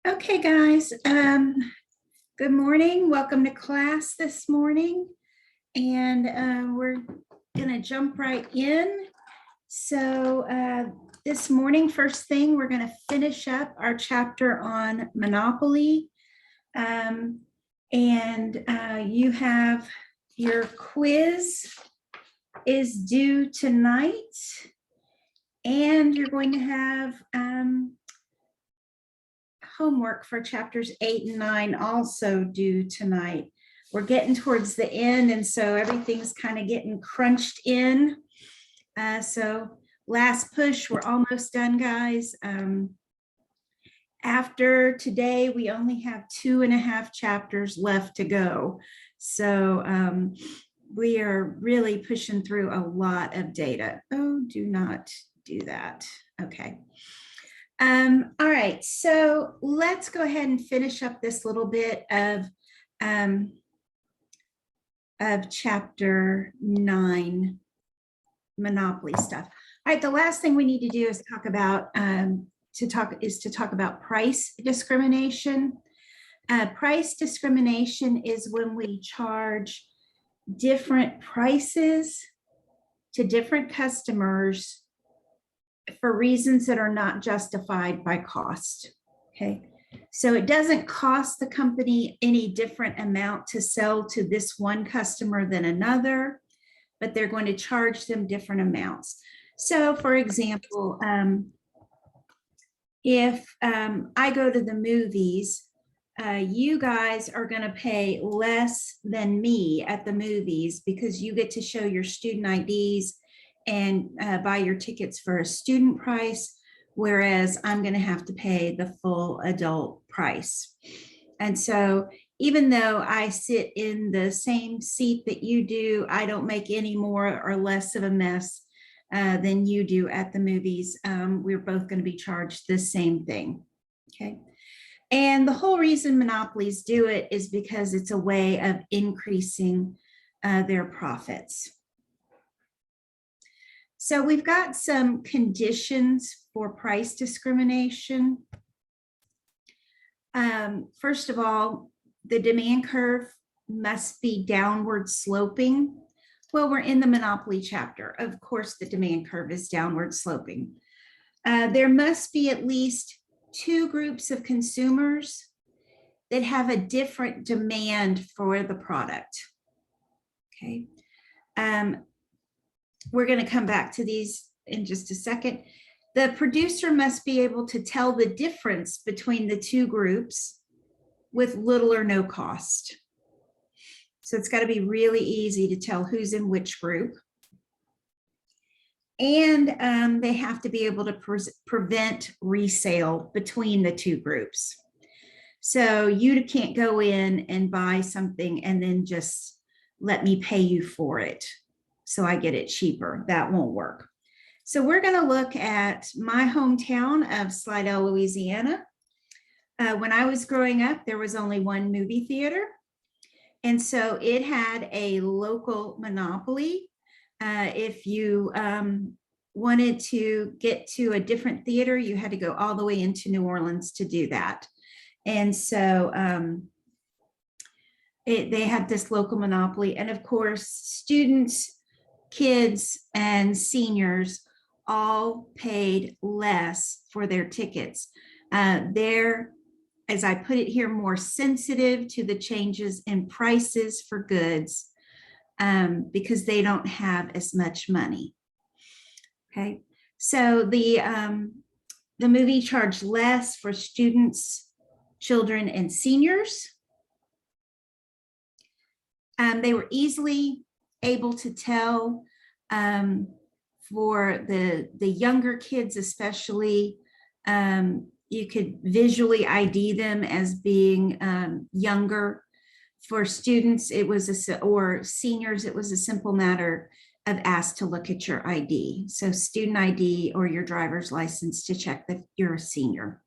Okay, guys, good morning. Welcome to class this morning. And we're gonna jump right in. So this morning, first thing, we're gonna finish up our chapter on Monopoly. You have your quiz is due tonight. And you're going to have homework for chapters 8 and 9 also due tonight. We're getting towards the end, and so everything's kind of getting crunched in. So last push, we're almost done, guys. After today, we only have 2.5 chapters left to go. So we are really pushing through a lot of data. Oh, do not do that. Okay. All right, so let's go ahead and finish up this little bit of chapter 9, Monopoly stuff. All right, the last thing we need to do is talk about price discrimination. Price discrimination is when we charge different prices to different customers for reasons that are not justified by cost. Okay, so it doesn't cost the company any different amount to sell to this one customer than another, but they're going to charge them different amounts. So for example, if I go to the movies, you guys are going to pay less than me at the movies because you get to show your student IDs and buy your tickets for a student price, whereas I'm going to have to pay the full adult price. And so even though I sit in the same seat that you do, I don't make any more or less of a mess than you do at the movies. We're both going to be charged the same thing. Okay. And the whole reason monopolies do it is because it's a way of increasing their profits. So we've got some conditions for price discrimination. First of all, the demand curve must be downward sloping. Well, we're in the monopoly chapter. Of course, the demand curve is downward sloping. There must be at least 2 groups of consumers that have a different demand for the product. Okay. We're going to come back to these in just a second. The producer must be able to tell the difference between the 2 groups with little or no cost. So it's got to be really easy to tell who's in which group. And they have to be able to prevent resale between the 2 groups. So you can't go in and buy something and then just let me pay you for it so I get it cheaper. That won't work. So we're going to look at my hometown of Slidell, Louisiana. When I was growing up, there was only one movie theater. And so it had a local monopoly. If you wanted to get to a different theater, you had to go all the way into New Orleans to do that. And so they had this local monopoly. And of course, students, kids, and seniors all paid less for their tickets. They're, as I put it here, more sensitive to the changes in prices for goods because they don't have as much money. Okay, so the movie charged less for students, children, and seniors. They were easily able to tell for the younger kids, especially, you could visually ID them as being younger. For students, it was or seniors, it was a simple matter of asked to look at your ID. So student ID or your driver's license to check that you're a senior.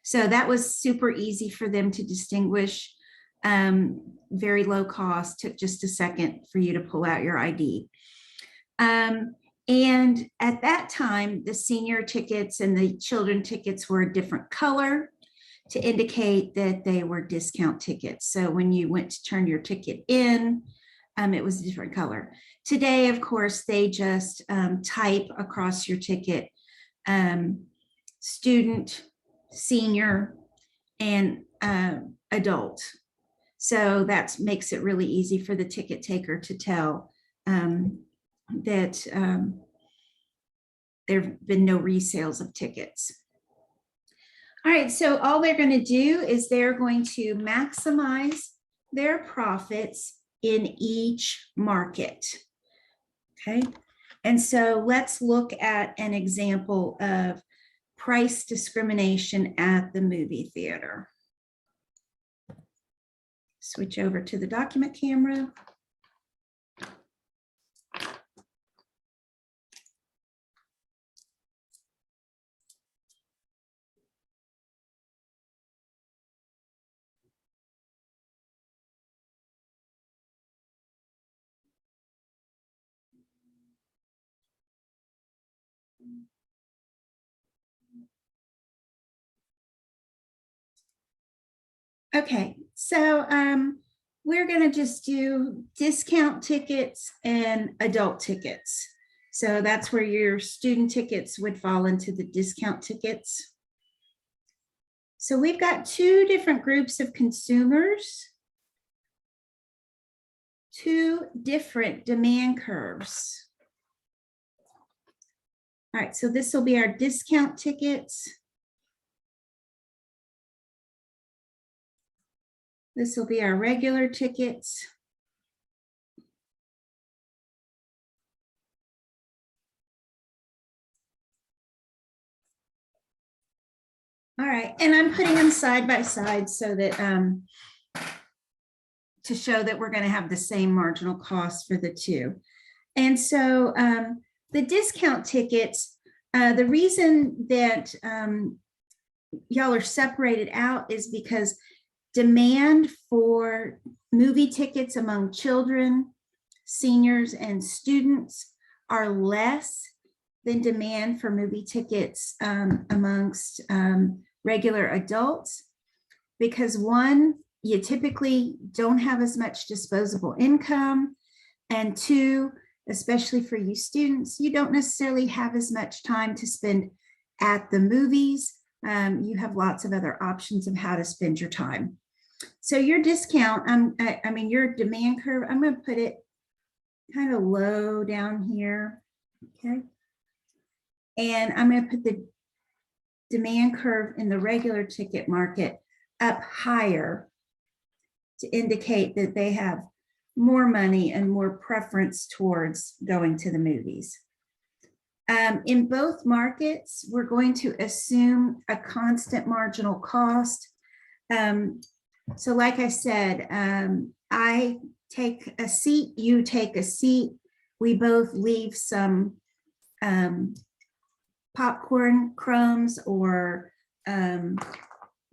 So that was super easy for them to distinguish. Very low cost, took just a second for you to pull out your ID. And at that time, the senior tickets and the children tickets were a different color. to indicate that they were discount tickets. So when you went to turn your ticket in, it was a different color. Today, of course, they just type across your ticket, student, senior, and adult. So that makes it really easy for the ticket taker to tell that there have been no resales of tickets. All right, so all they're going to do is they're going to maximize their profits in each market. Okay, and so let's look at an example of price discrimination at the movie theater. Switch over to the document camera. Okay, so we're going to just do discount tickets and adult tickets. So that's where your student tickets would fall into the discount tickets. So we've got two different groups of consumers, two different demand curves. All right, so this will be our discount tickets. This will be our regular tickets. All right, and I'm putting them side by side so that to show that we're going to have the same marginal cost for the two. And so the discount tickets, the reason that y'all are separated out is because demand for movie tickets among children, seniors, and students are less than demand for movie tickets amongst regular adults, because one, you typically don't have as much disposable income, and two, especially for you students, you don't necessarily have as much time to spend at the movies. You have lots of other options of how to spend your time. So your discount, I mean, your demand curve, I'm going to put it kind of low down here. Okay. And I'm going to put the demand curve in the regular ticket market up higher to indicate that they have more money and more preference towards going to the movies. In both markets, we're going to assume a constant marginal cost. So like I said, I take a seat, you take a seat. We both leave some popcorn crumbs or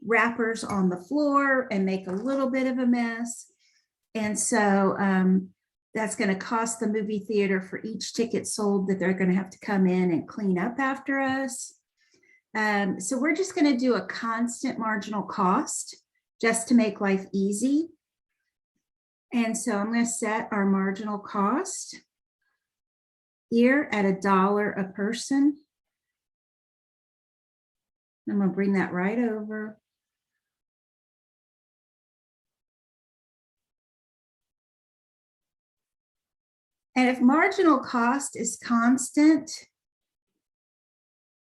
wrappers on the floor and make a little bit of a mess. And so that's going to cost the movie theater for each ticket sold that they're going to have to come in and clean up after us. So we're just going to do a constant marginal cost just to make life easy. And so I'm going to set our marginal cost here at $1 a person. I'm going to bring that right over. And if marginal cost is constant,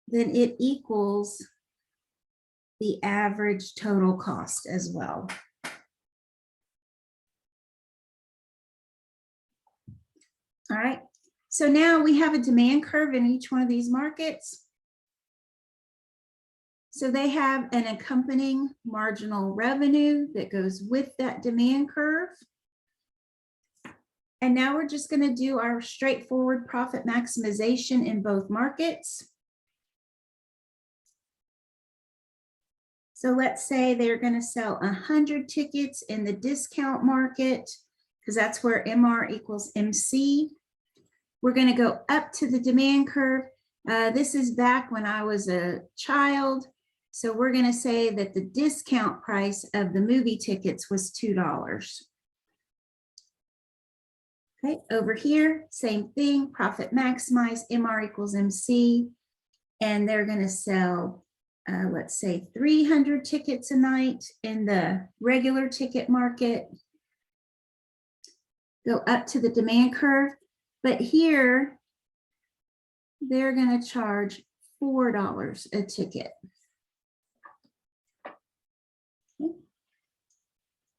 then it equals the average total cost as well. All right, so now we have a demand curve in each one of these markets. So they have an accompanying marginal revenue that goes with that demand curve. And now we're just going to do our straightforward profit maximization in both markets. So let's say they're going to sell 100 tickets in the discount market, because that's where MR equals MC. We're going to go up to the demand curve. This is back when I was a child, So we're going to say that the discount price of the movie tickets was $2. Okay, over here, same thing, profit maximize, MR equals MC, and they're going to sell, let's say 300 tickets a night in the regular ticket market. Go up to the demand curve, but here they're going to charge $4 a ticket. Okay.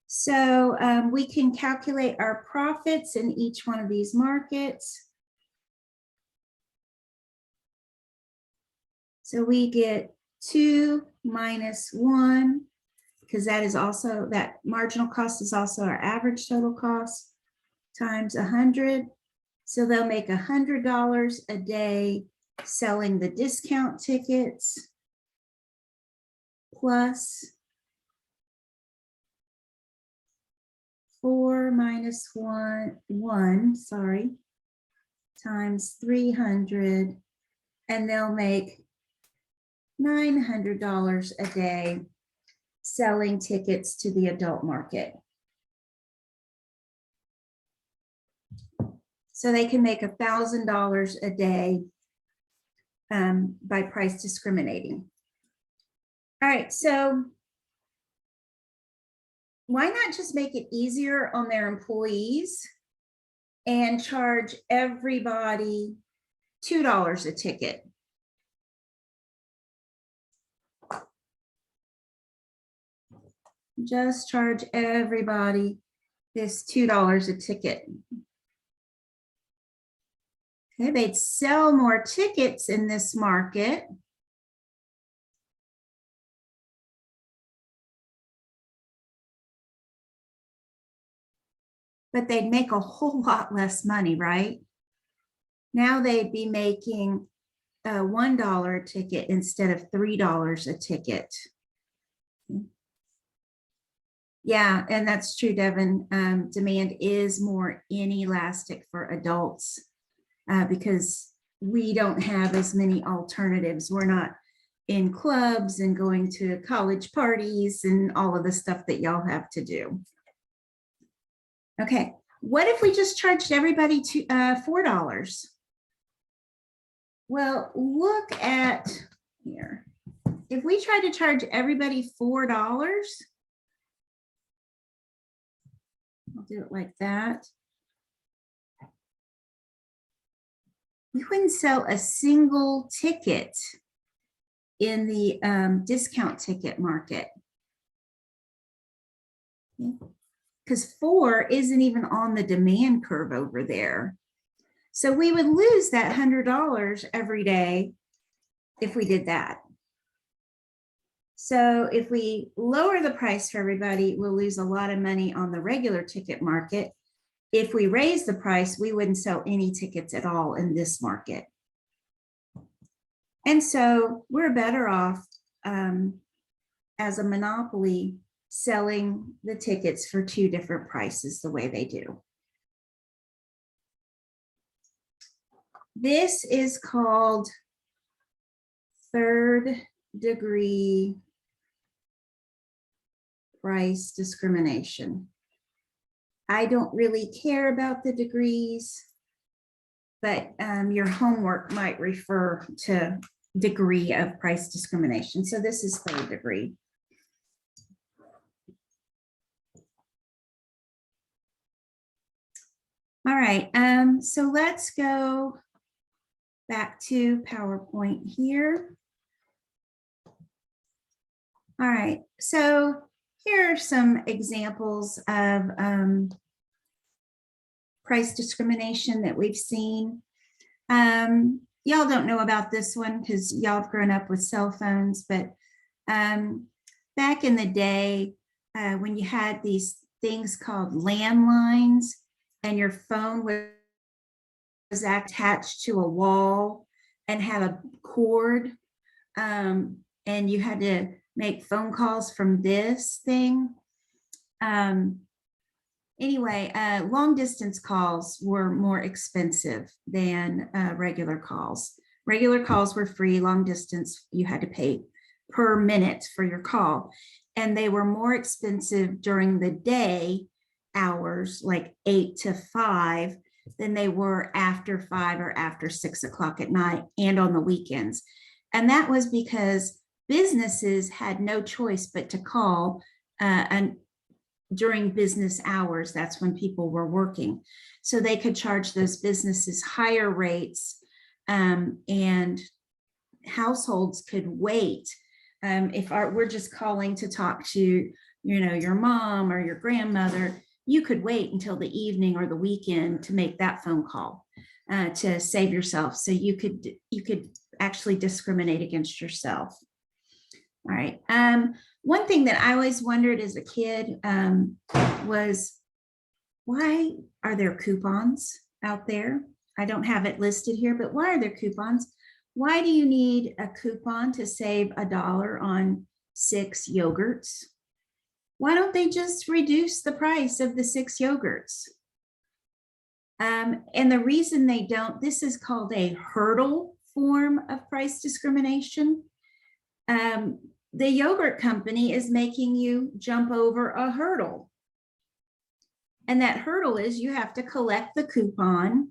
So we can calculate our profits in each one of these markets. So we get 2 minus 1, because that is also, that marginal cost is also our average total cost, times 100. So they'll make $100 a day selling the discount tickets, plus 4 minus 1, sorry, times 300, and they'll make $900 a day selling tickets to the adult market. So they can make $1,000 a day by price discriminating. All right, so why not just make it easier on their employees and charge everybody $2 a ticket? Just charge everybody this $2 a ticket. Okay, they'd sell more tickets in this market. But they'd make a whole lot less money, right? Now they'd be making a $1 a ticket instead of $3 a ticket. Yeah, and that's true, Devin. Demand is more inelastic for adults because we don't have as many alternatives. We're not in clubs and going to college parties and all of the stuff that y'all have to do. Okay, what if we just charged everybody to $4? Well, look at here. If we try to charge everybody $4, I'll do it like that. We wouldn't sell a single ticket in the discount ticket market. Because 4 isn't even on the demand curve over there. So we would lose that $100 every day if we did that. So if we lower the price for everybody, we'll lose a lot of money on the regular ticket market. If we raise the price, we wouldn't sell any tickets at all in this market. And so we're better off as a monopoly selling the tickets for 2 different prices the way they do. This is called third-degree price discrimination. I don't really care about the degrees, but your homework might refer to degree of price discrimination. So this is third degree. All right, so let's go back to PowerPoint here. All right, so here are some examples of price discrimination that we've seen. Y'all don't know about this one because y'all have grown up with cell phones, but back in the day when you had these things called landlines and your phone was attached to a wall and had a cord, and you had to make phone calls from this thing. Anyway, long distance calls were more expensive than regular calls. Regular calls were free, long distance, you had to pay per minute for your call. And they were more expensive during the day hours, like 8 to 5, than they were after 5 or after 6 o'clock at night and on the weekends. And that was because businesses had no choice but to call and during business hours. That's when people were working. So they could charge those businesses higher rates, and households could wait. If we're just calling to talk to, your mom or your grandmother, you could wait until the evening or the weekend to make that phone call to save yourself. So you could actually discriminate against yourself. All right. One thing that I always wondered as a kid was, why are there coupons out there? I don't have it listed here, but why are there coupons? Why do you need a coupon to save $1 on 6 yogurts? Why don't they just reduce the price of the 6 yogurts? And the reason they don't, this is called a hurdle form of price discrimination. The yogurt company is making you jump over a hurdle. And that hurdle is you have to collect the coupon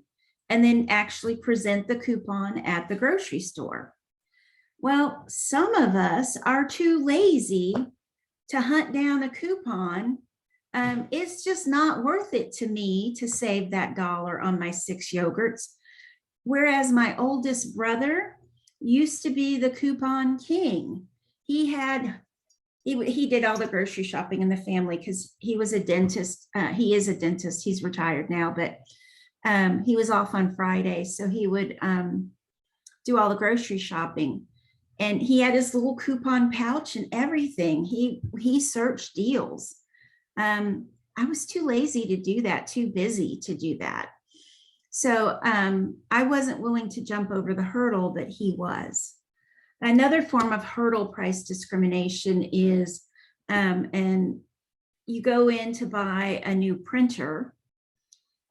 and then actually present the coupon at the grocery store. Well, some of us are too lazy to hunt down a coupon. It's just not worth it to me to save that $1 on my 6 yogurts. Whereas my oldest brother used to be the coupon king. He did all the grocery shopping in the family because he was a dentist. He is a dentist. He's retired now, but he was off on Fridays. So he would do all the grocery shopping. And he had his little coupon pouch and everything. He searched deals. I was too lazy to do that, too busy to do that. So I wasn't willing to jump over the hurdle, but he was. Another form of hurdle price discrimination is, and you go in to buy a new printer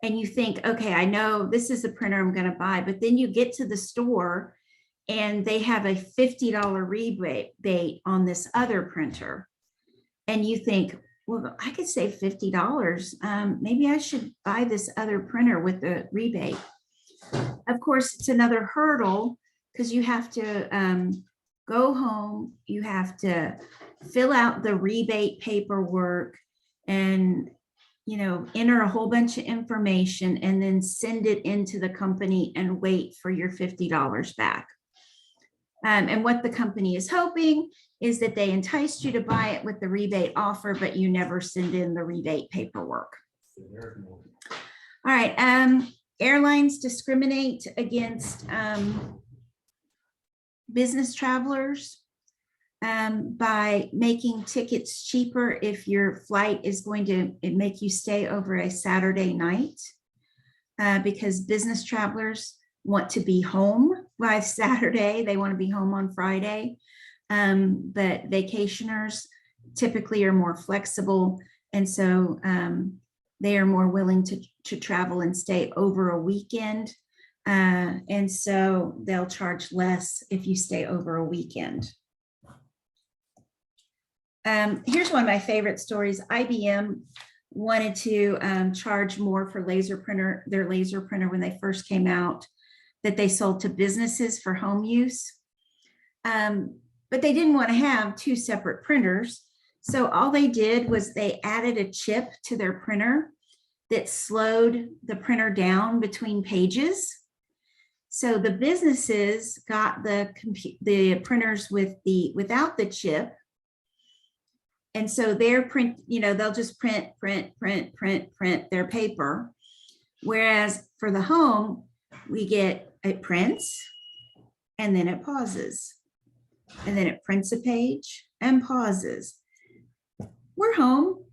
and you think, okay, I know this is the printer I'm going to buy, but then you get to the store and they have a $50 rebate on this other printer. And you think, well, I could save $50. Maybe I should buy this other printer with the rebate. Of course, it's another hurdle because you have to go home, you have to fill out the rebate paperwork and enter a whole bunch of information and then send it into the company and wait for your $50 back. And what the company is hoping is that they enticed you to buy it with the rebate offer, but you never send in the rebate paperwork. All right. Airlines discriminate against business travelers by making tickets cheaper if your flight is going to make you stay over a Saturday night, because business travelers want to be home by Saturday. They want to be home on Friday. But vacationers typically are more flexible. And so they are more willing to travel and stay over a weekend. And so they'll charge less if you stay over a weekend. Here's one of my favorite stories. IBM wanted to charge more for their laser printer when they first came out, that they sold to businesses for home use. But they didn't want to have 2 separate printers. So all they did was they added a chip to their printer that slowed the printer down between pages. So the businesses got the printers without the chip. And so their print, they'll just print their paper. Whereas for the home, it prints and then it pauses. And then it prints a page and pauses. We're home.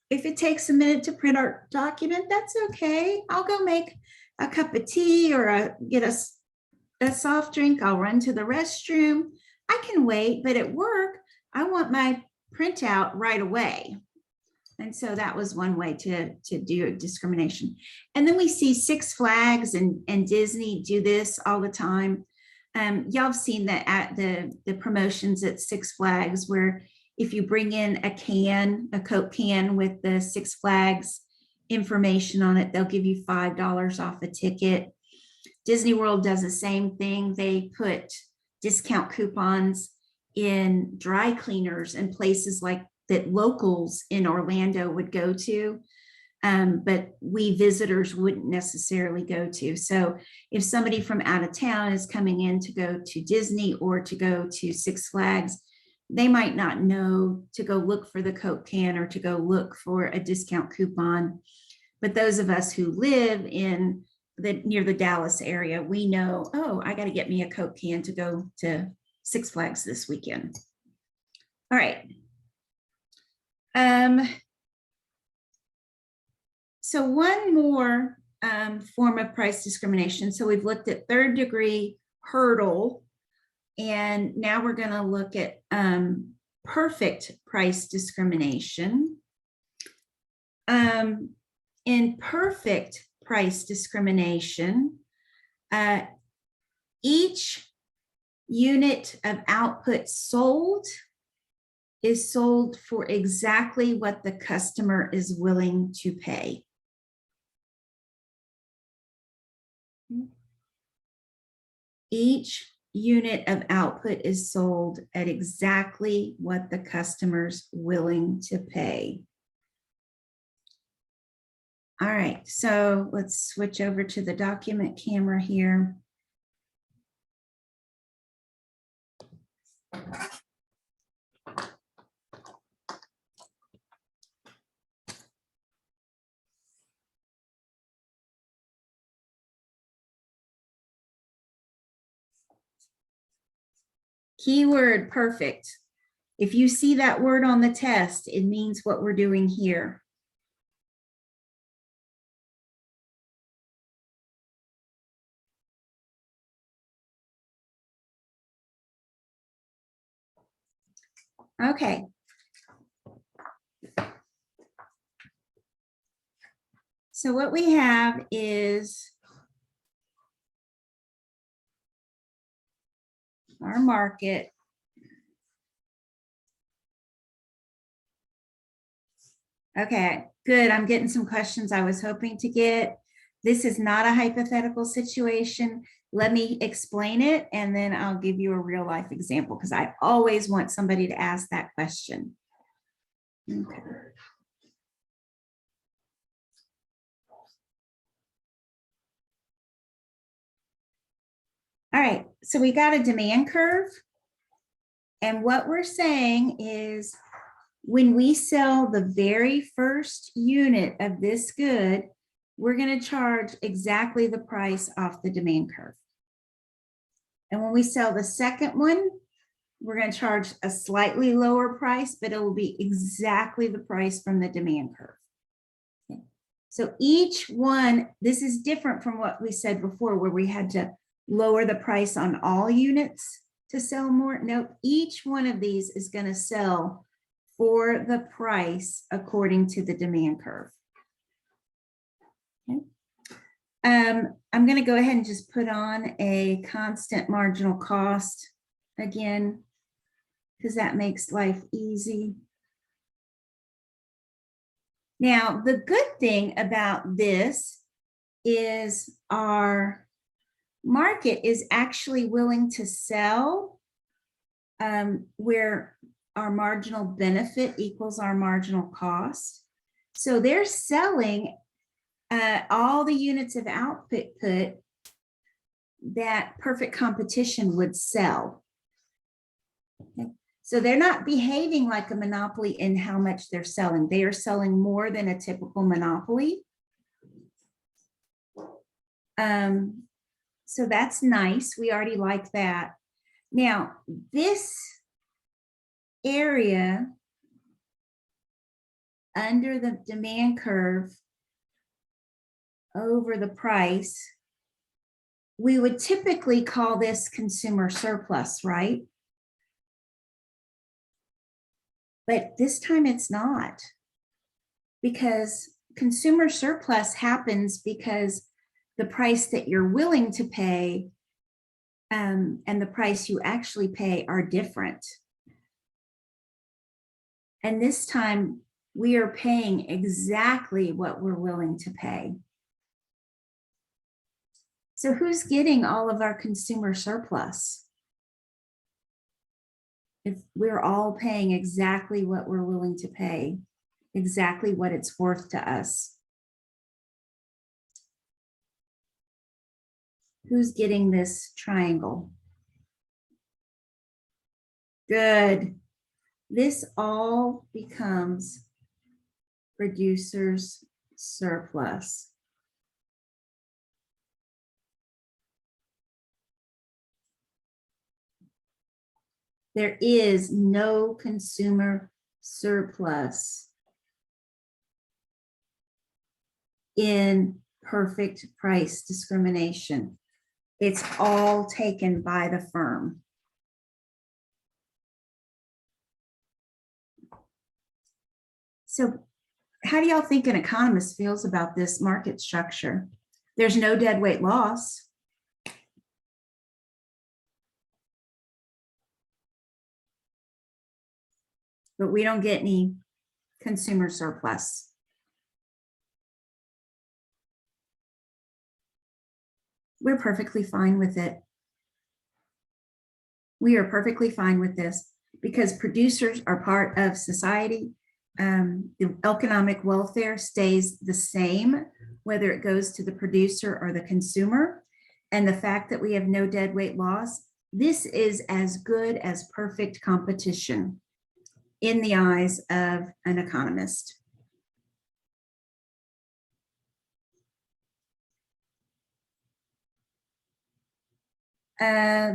If it takes a minute to print our document, that's okay. I'll go make a cup of tea or get a soft drink. I'll run to the restroom. I can wait, but at work, I want my printout right away. And so that was one way to do discrimination. And then we see Six Flags and Disney do this all the time. Y'all have seen that at the promotions at Six Flags, where if you bring in a Coke can with the Six Flags information on it, they'll give you $5 off a ticket. Disney World does the same thing. They put discount coupons in dry cleaners and places like that locals in Orlando would go to. But we visitors wouldn't necessarily go to. So if somebody from out of town is coming in to go to Disney or to go to Six Flags, they might not know to go look for the Coke can or to go look for a discount coupon. But those of us who live in near the Dallas area, we know, oh, I got to get me a Coke can to go to Six Flags this weekend. All right. So one more form of price discrimination. So we've looked at third degree hurdle, and now we're going to look at perfect price discrimination. In perfect price discrimination, each unit of output sold is sold for exactly what the customer is willing to pay. Each unit of output is sold at exactly what the customer's willing to pay. All right, so let's switch over to the document camera here. Keyword perfect. If you see that word on the test, it means what we're doing here. Okay. So what we have is our market. Okay, good. I'm getting some questions I was hoping to get. This is not a hypothetical situation. Let me explain it, and then I'll give you a real life example because I always want somebody to ask that question. Okay. All right, so we got a demand curve. And what we're saying is when we sell the very first unit of this good, we're going to charge exactly the price off the demand curve. And when we sell the second one, we're going to charge a slightly lower price, but it will be exactly the price from the demand curve. Okay. So each one, this is different from what we said before, where we had to lower the price on all units to sell more. No, each one of these is going to sell for the price according to the demand curve. Okay. I'm going to go ahead and just put on a constant marginal cost again, because that makes life easy. Now, the good thing about this is our market is actually willing to sell where our marginal benefit equals our marginal cost. So they're selling all the units of output that perfect competition would sell. Okay. So they're not behaving like a monopoly in how much they're selling. They are selling more than a typical monopoly. So that's nice. We already like that. Now, this area under the demand curve over the price, we would typically call this consumer surplus, right? But this time it's not, because consumer surplus happens because the price that you're willing to pay and the price you actually pay are different. And this time we are paying exactly what we're willing to pay. So who's getting all of our consumer surplus? If we're all paying exactly what we're willing to pay, exactly what it's worth to us. Who's getting this triangle? Good. This all becomes producer's surplus. There is no consumer surplus in perfect price discrimination. It's all taken by the firm. So how do y'all think an economist feels about this market structure? There's no deadweight loss. But we don't get any consumer surplus. We're perfectly fine with it. We are perfectly fine with this because producers are part of society. The economic welfare stays the same, whether it goes to the producer or the consumer. And the fact that we have no deadweight loss, this is as good as perfect competition in the eyes of an economist.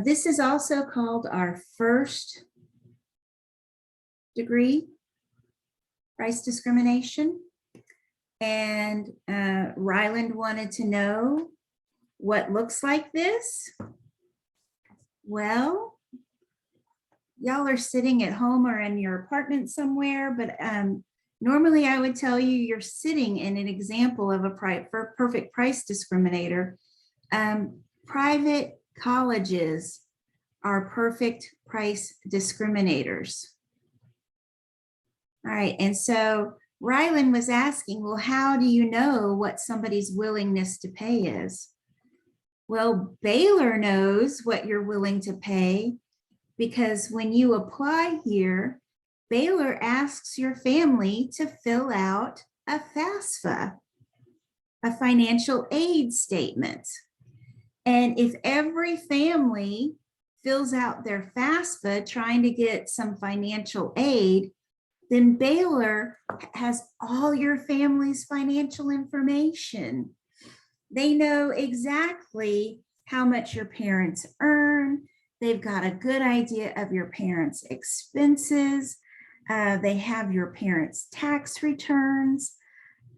This is also called our first degree price discrimination. And Ryland wanted to know what looks like this. Well, y'all are sitting at home or in your apartment somewhere, but normally I would tell you you're sitting in an example of a perfect price discriminator. Private colleges are perfect price discriminators. All right, and so Ryland was asking, well, how do you know what somebody's willingness to pay is? Well, Baylor knows what you're willing to pay because when you apply here, Baylor asks your family to fill out a FAFSA, a financial aid statement. And if every family fills out their FAFSA trying to get some financial aid, then Baylor has all your family's financial information. They know exactly how much your parents earn. They've got a good idea of your parents' expenses. They have your parents' tax returns.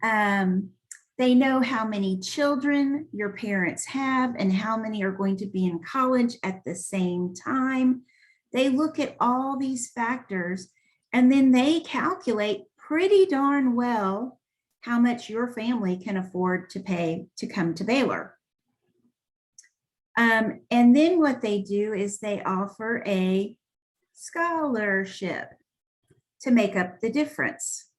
They know how many children your parents have and how many are going to be in college at the same time. They look at all these factors and then they calculate pretty darn well how much your family can afford to pay to come to Baylor. And then what they do is they offer a scholarship to make up the difference.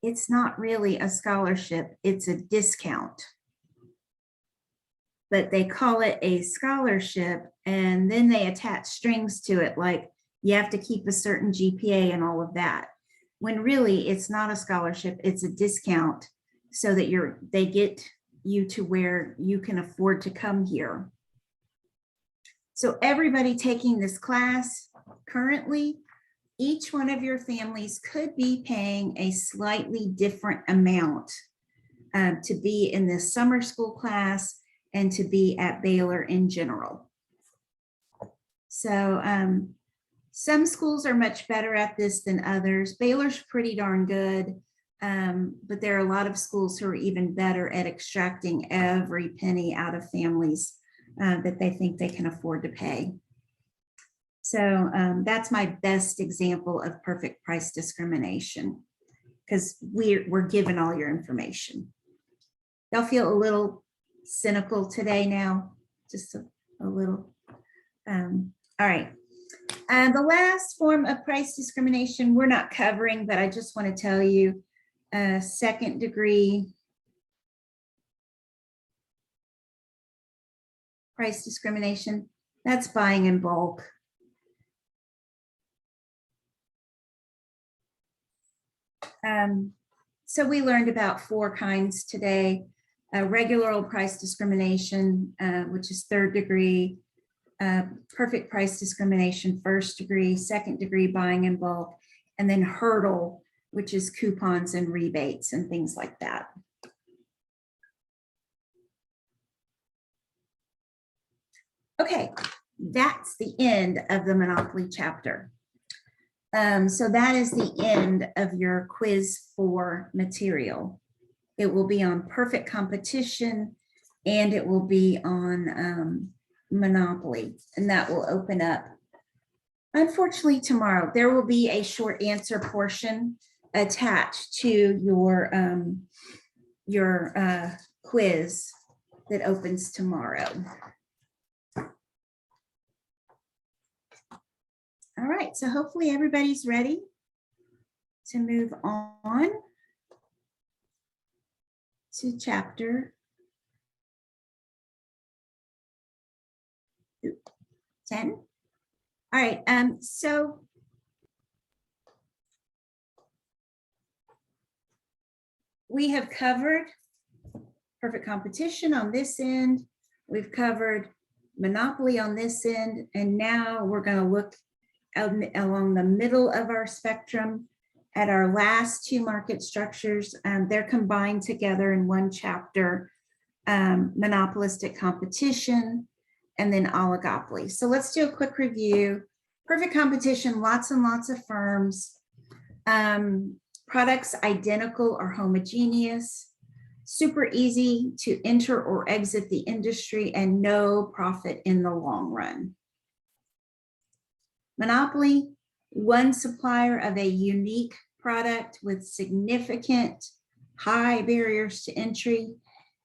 It's not really a scholarship, it's a discount. But they call it a scholarship and then they attach strings to it, like you have to keep a certain GPA and all of that. When really it's not a scholarship, it's a discount so that they get you to where you can afford to come here. So everybody taking this class currently, each one of your families could be paying a slightly different amount to be in this summer school class and to be at Baylor in general. So some schools are much better at this than others. Baylor's pretty darn good, but there are a lot of schools who are even better at extracting every penny out of families that they think they can afford to pay. So that's my best example of perfect price discrimination because we're given all your information. Y'all feel a little cynical today now, just a little. All right. And the last form of price discrimination we're not covering, but I just want to tell you, second degree price discrimination, that's buying in bulk. So we learned about 4 kinds today. Regular old price discrimination, which is third degree, perfect price discrimination, first degree, second degree buying in bulk, and then hurdle, which is coupons and rebates and things like that. Okay, that's the end of the monopoly chapter. So that is the end of your quiz 4 material. It will be on perfect competition and it will be on monopoly, and that will open up. Unfortunately, tomorrow there will be a short answer portion attached to your quiz that opens tomorrow. All right, so hopefully everybody's ready to move on to chapter 10. All right, so we have covered perfect competition on this end. We've covered monopoly on this end, and now we're going to look along the middle of our spectrum at our last 2 market structures. They're combined together in one chapter, monopolistic competition and then oligopoly. So let's do a quick review. Perfect competition, lots and lots of firms, products identical or homogeneous, super easy to enter or exit the industry, and no profit in the long run. Monopoly, one supplier of a unique product with significant high barriers to entry,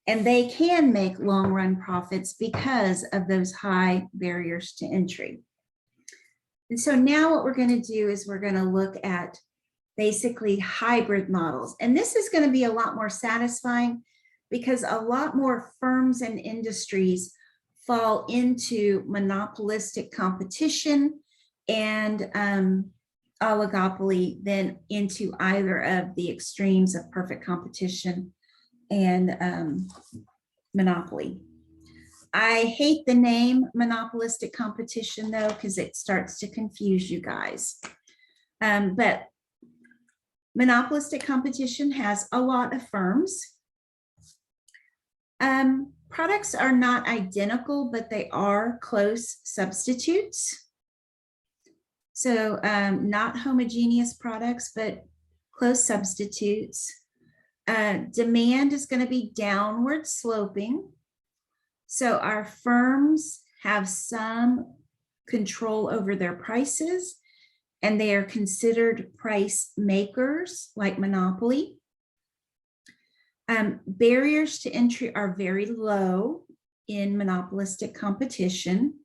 and they can make long run profits because of those high barriers to entry. And so now what we're going to do is we're going to look at basically hybrid models. And this is going to be a lot more satisfying because a lot more firms and industries fall into monopolistic competition and oligopoly than into either of the extremes of perfect competition and monopoly. I hate the name monopolistic competition though, because it starts to confuse you guys. But monopolistic competition has a lot of firms. Products are not identical, but they are close substitutes. So not homogeneous products, but close substitutes. Demand is going to be downward sloping. So our firms have some control over their prices, and they are considered price makers like monopoly. Barriers to entry are very low in monopolistic competition.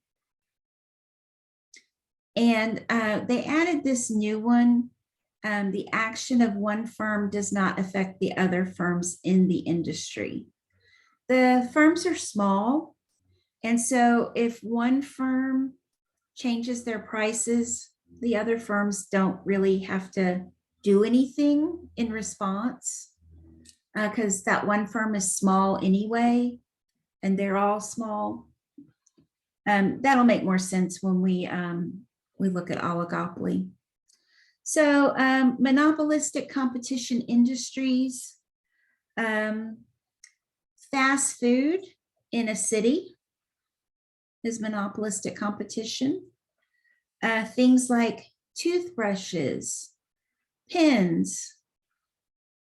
And they added this new one. The action of one firm does not affect the other firms in the industry. The firms are small. And so if one firm changes their prices, the other firms don't really have to do anything in response because that one firm is small anyway, and they're all small. That'll make more sense when we look at oligopoly. So monopolistic competition industries, fast food in a city is monopolistic competition. Things like toothbrushes, pens,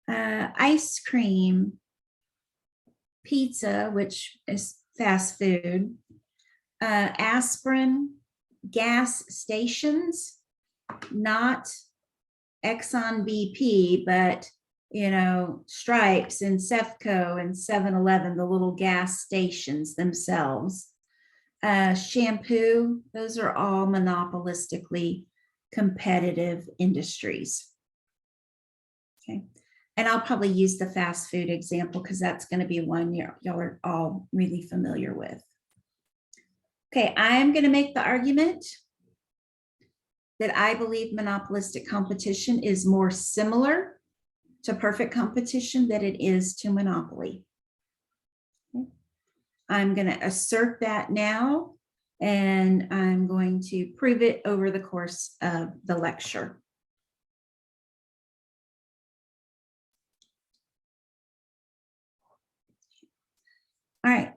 ice cream, pizza, which is fast food, aspirin, gas stations, not Exxon BP, but Stripes and Sefco and 7-Eleven, the little gas stations themselves. shampoo, those are all monopolistically competitive industries. Okay. And I'll probably use the fast food example because that's going to be one y'all are all really familiar with. Okay, I'm going to make the argument that I believe monopolistic competition is more similar to perfect competition than it is to monopoly. Okay. I'm going to assert that now, and I'm going to prove it over the course of the lecture. All right,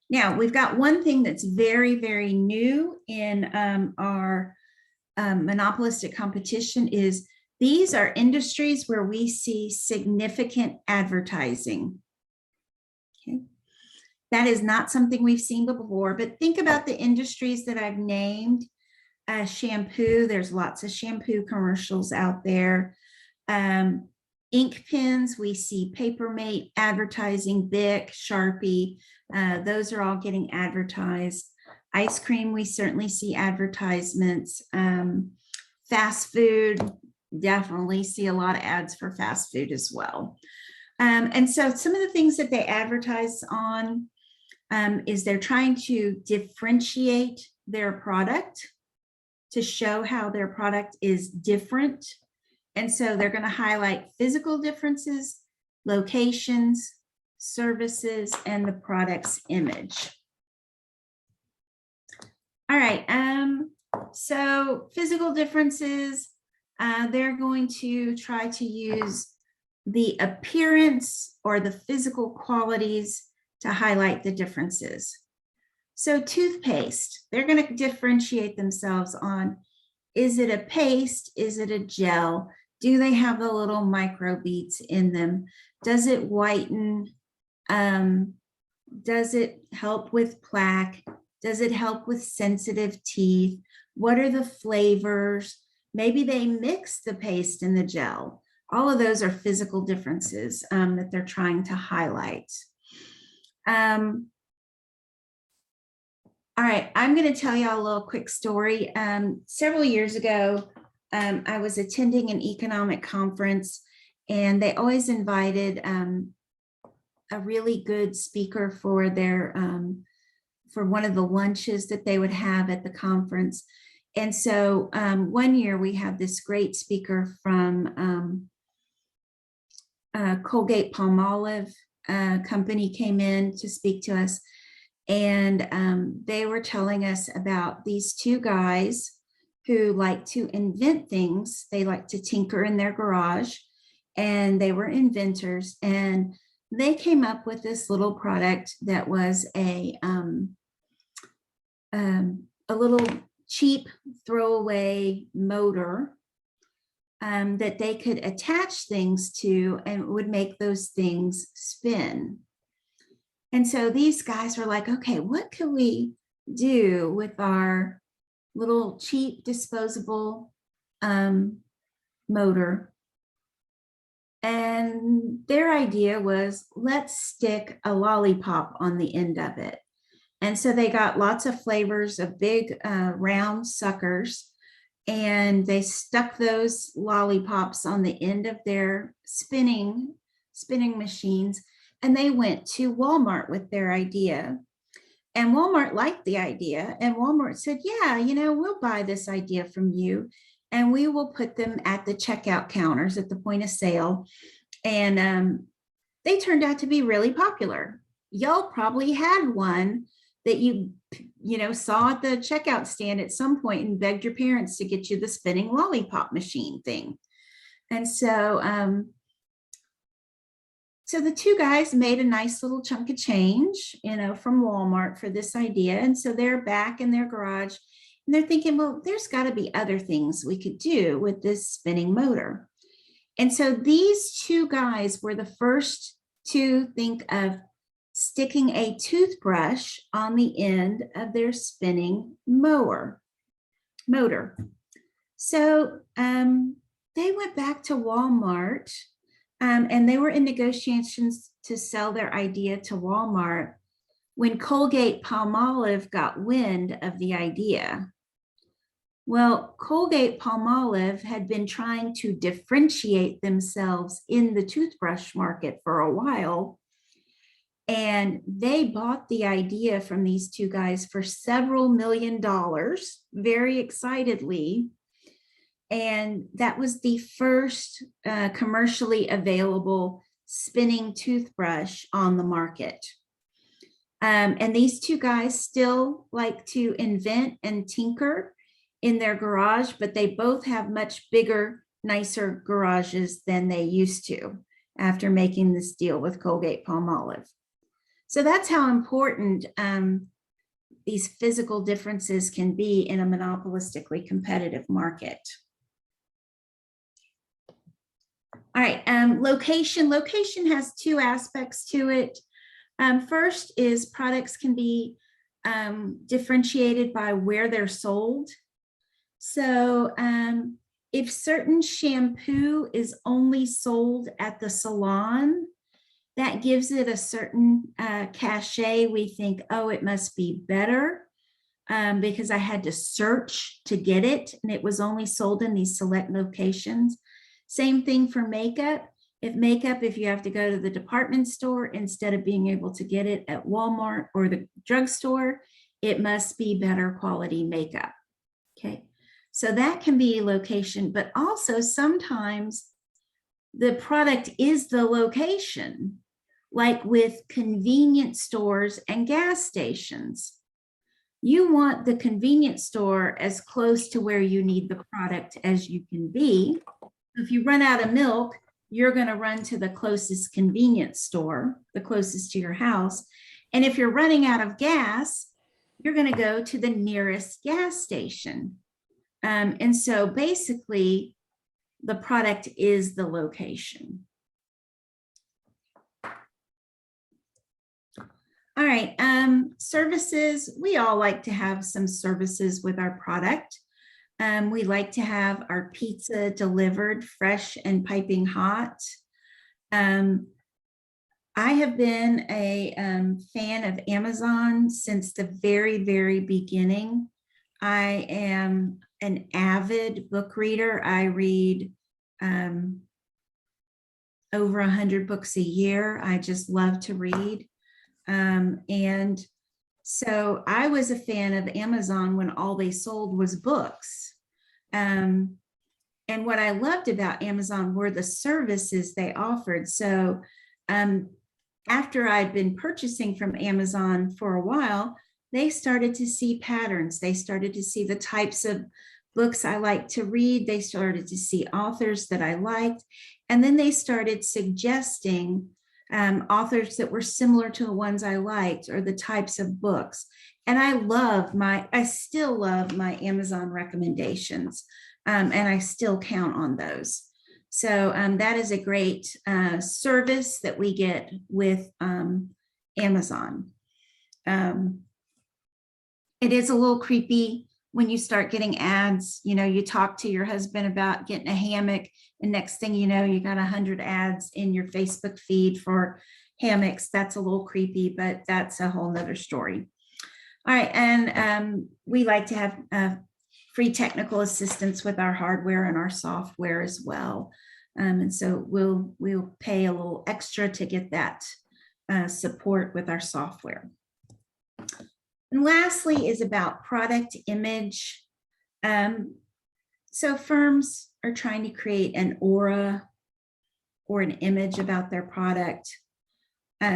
now we've got one thing that's very, very new in our monopolistic competition is these are industries where we see significant advertising. Okay. That is not something we've seen before, but think about the industries that I've named. Shampoo, there's lots of shampoo commercials out there. Ink pens, we see Papermate advertising, Bic, Sharpie, those are all getting advertised. Ice cream, we certainly see advertisements. Fast food, definitely see a lot of ads for fast food as well. And so some of the things that they advertise on is they're trying to differentiate their product to show how their product is different. And so they're going to highlight physical differences, locations, services, and the product's image. All right, so physical differences, they're going to try to use the appearance or the physical qualities to highlight the differences. So toothpaste, they're going to differentiate themselves on, is it a paste? Is it a gel? Do they have the little microbeads in them? Does it whiten? Does it help with plaque? Does it help with sensitive teeth? What are the flavors? Maybe they mix the paste and the gel. All of those are physical differences that they're trying to highlight. All right, I'm going to tell y'all a little quick story. Several years ago, I was attending an economic conference, and they always invited a really good speaker for their for one of the lunches that they would have at the conference. And so one year we had this great speaker from Colgate Palmolive company came in to speak to us. And they were telling us about these two guys who like to invent things. They like to tinker in their garage, and they were inventors. And they came up with this little product that was a little cheap throwaway motor that they could attach things to, and would make those things spin. And so these guys were like, okay, what can we do with our little cheap disposable motor? And their idea was, let's stick a lollipop on the end of it. And so they got lots of flavors of big round suckers, and they stuck those lollipops on the end of their spinning machines. And they went to Walmart with their idea, and Walmart liked the idea. And Walmart said, yeah, we'll buy this idea from you, and we will put them at the checkout counters at the point of sale. And they turned out to be really popular. Y'all probably had one that you saw at the checkout stand at some point and begged your parents to get you the spinning lollipop machine thing. And so so the two guys made a nice little chunk of change, from Walmart for this idea. And so they're back in their garage, and they're thinking, well, there's got to be other things we could do with this spinning motor. And so these two guys were the first to think of sticking a toothbrush on the end of their spinning motor. So they went back to Walmart, and they were in negotiations to sell their idea to Walmart when Colgate Palmolive got wind of the idea. Well, Colgate Palmolive had been trying to differentiate themselves in the toothbrush market for a while. And they bought the idea from these two guys for several $1,000,000, very excitedly. And that was the first commercially available spinning toothbrush on the market. And these two guys still like to invent and tinker in their garage, but they both have much bigger, nicer garages than they used to after making this deal with Colgate Palmolive. So that's how important these physical differences can be in a monopolistically competitive market. All right, location. Location has two aspects to it. First is products can be differentiated by where they're sold. So if certain shampoo is only sold at the salon, that gives it a certain cachet. We think, oh, it must be better because I had to search to get it, and it was only sold in these select locations. Same thing for makeup. If you have to go to the department store instead of being able to get it at Walmart or the drugstore, it must be better quality makeup. Okay, so that can be location, but also sometimes the product is the location, like with convenience stores and gas stations. You want the convenience store as close to where you need the product as you can be. If you run out of milk, you're going to run to the closest convenience store, the closest to your house. And if you're running out of gas, you're going to go to the nearest gas station. And so basically, the product is the location. All right, services. We all like to have some services with our product. We like to have our pizza delivered fresh and piping hot. I have been a fan of Amazon since the very, very beginning. I am an avid book reader. I read over 100 books a year. I just love to read. And so I was a fan of Amazon when all they sold was books. And what I loved about Amazon were the services they offered. So after I'd been purchasing from Amazon for a while, they started to see patterns. They started to see the types of books I like to read. They started to see authors that I liked. And then they started suggesting authors that were similar to the ones I liked or the types of books. And I still love my Amazon recommendations, and I still count on those. So that is a great service that we get with Amazon. It is a little creepy when you start getting ads. You know, you talk to your husband about getting a hammock, and next thing you know, you got 100 ads in your Facebook feed for hammocks. That's a little creepy, but that's a whole nother story. All right, and we like to have free technical assistance with our hardware and our software as well. And so we'll pay a little extra to get that support with our software. And lastly is about product image. So firms are trying to create an aura or an image about their product.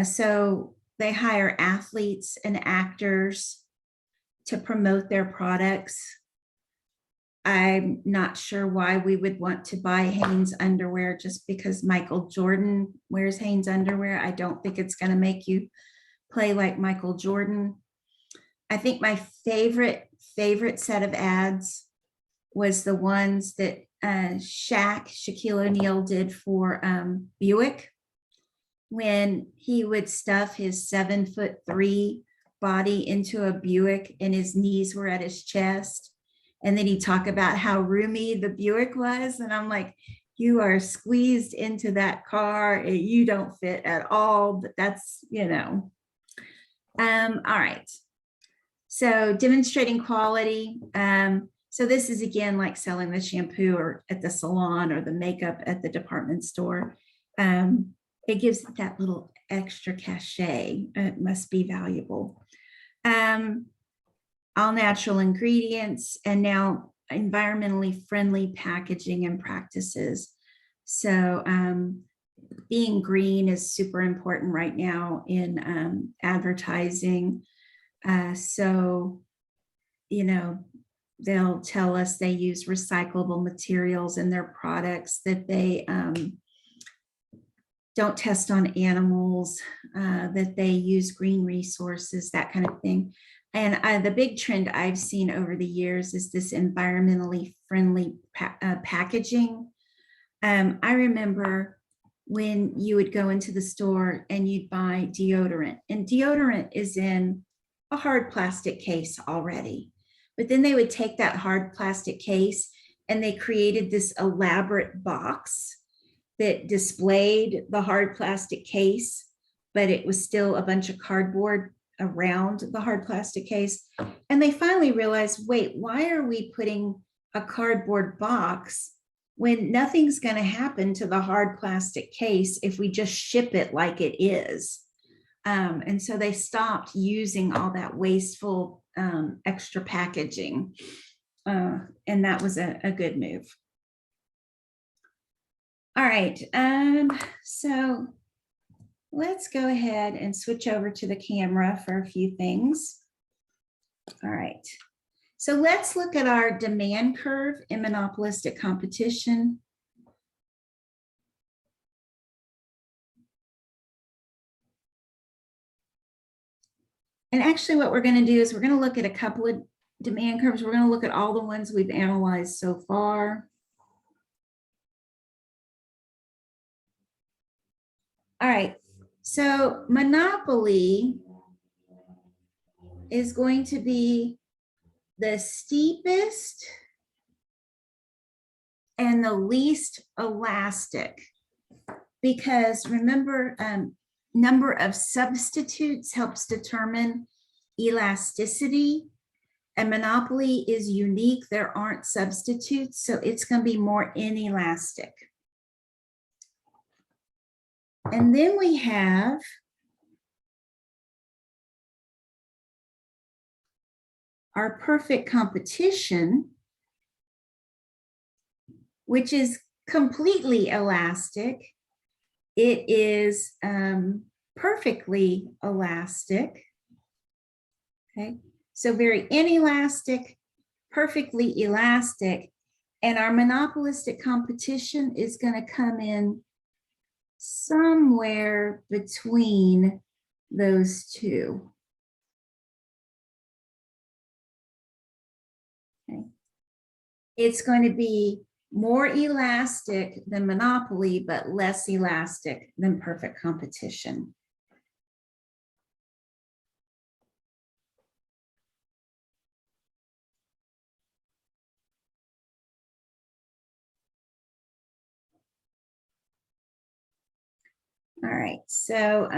So they hire athletes and actors to promote their products. I'm not sure why we would want to buy Hanes underwear just because Michael Jordan wears Hanes underwear. I don't think it's going to make you play like Michael Jordan. I think my favorite set of ads was the ones that Shaquille O'Neal did for Buick, when he would stuff his 7'3" body into a Buick and his knees were at his chest. And then he'd talk about how roomy the Buick was. And I'm like, you are squeezed into that car. You don't fit at all, but that's, you know. All right. So demonstrating quality. So this is again like selling the shampoo or at the salon or the makeup at the department store. It gives it that little extra cachet. It must be valuable. All natural ingredients, and now environmentally friendly packaging and practices. So being green is super important right now in advertising. So, you know, they'll tell us they use recyclable materials in their products, that they don't test on animals, that they use green resources, that kind of thing. And the big trend I've seen over the years is this environmentally friendly packaging. I remember when you would go into the store and you'd buy deodorant, and deodorant is in a hard plastic case already. But then they would take that hard plastic case and they created this elaborate box that displayed the hard plastic case, but it was still a bunch of cardboard around the hard plastic case. And they finally realized, wait, why are we putting a cardboard box when nothing's going to happen to the hard plastic case if we just ship it like it is? And so they stopped using all that wasteful extra packaging. And that was a good move. All right, so let's go ahead and switch over to the camera for a few things. All right, so let's look at our demand curve in monopolistic competition. And actually what we're going to do is we're going to look at a couple of demand curves. We're going to look at all the ones we've analyzed so far. All right, so monopoly is going to be the steepest and the least elastic, because remember, number of substitutes helps determine elasticity, and monopoly is unique. There aren't substitutes, so it's going to be more inelastic. And then we have our perfect competition, which is completely elastic. It is perfectly elastic. Okay, so very inelastic, perfectly elastic, and our monopolistic competition is going to come in somewhere between those two. Okay. It's going to be more elastic than monopoly, but less elastic than perfect competition. All right, so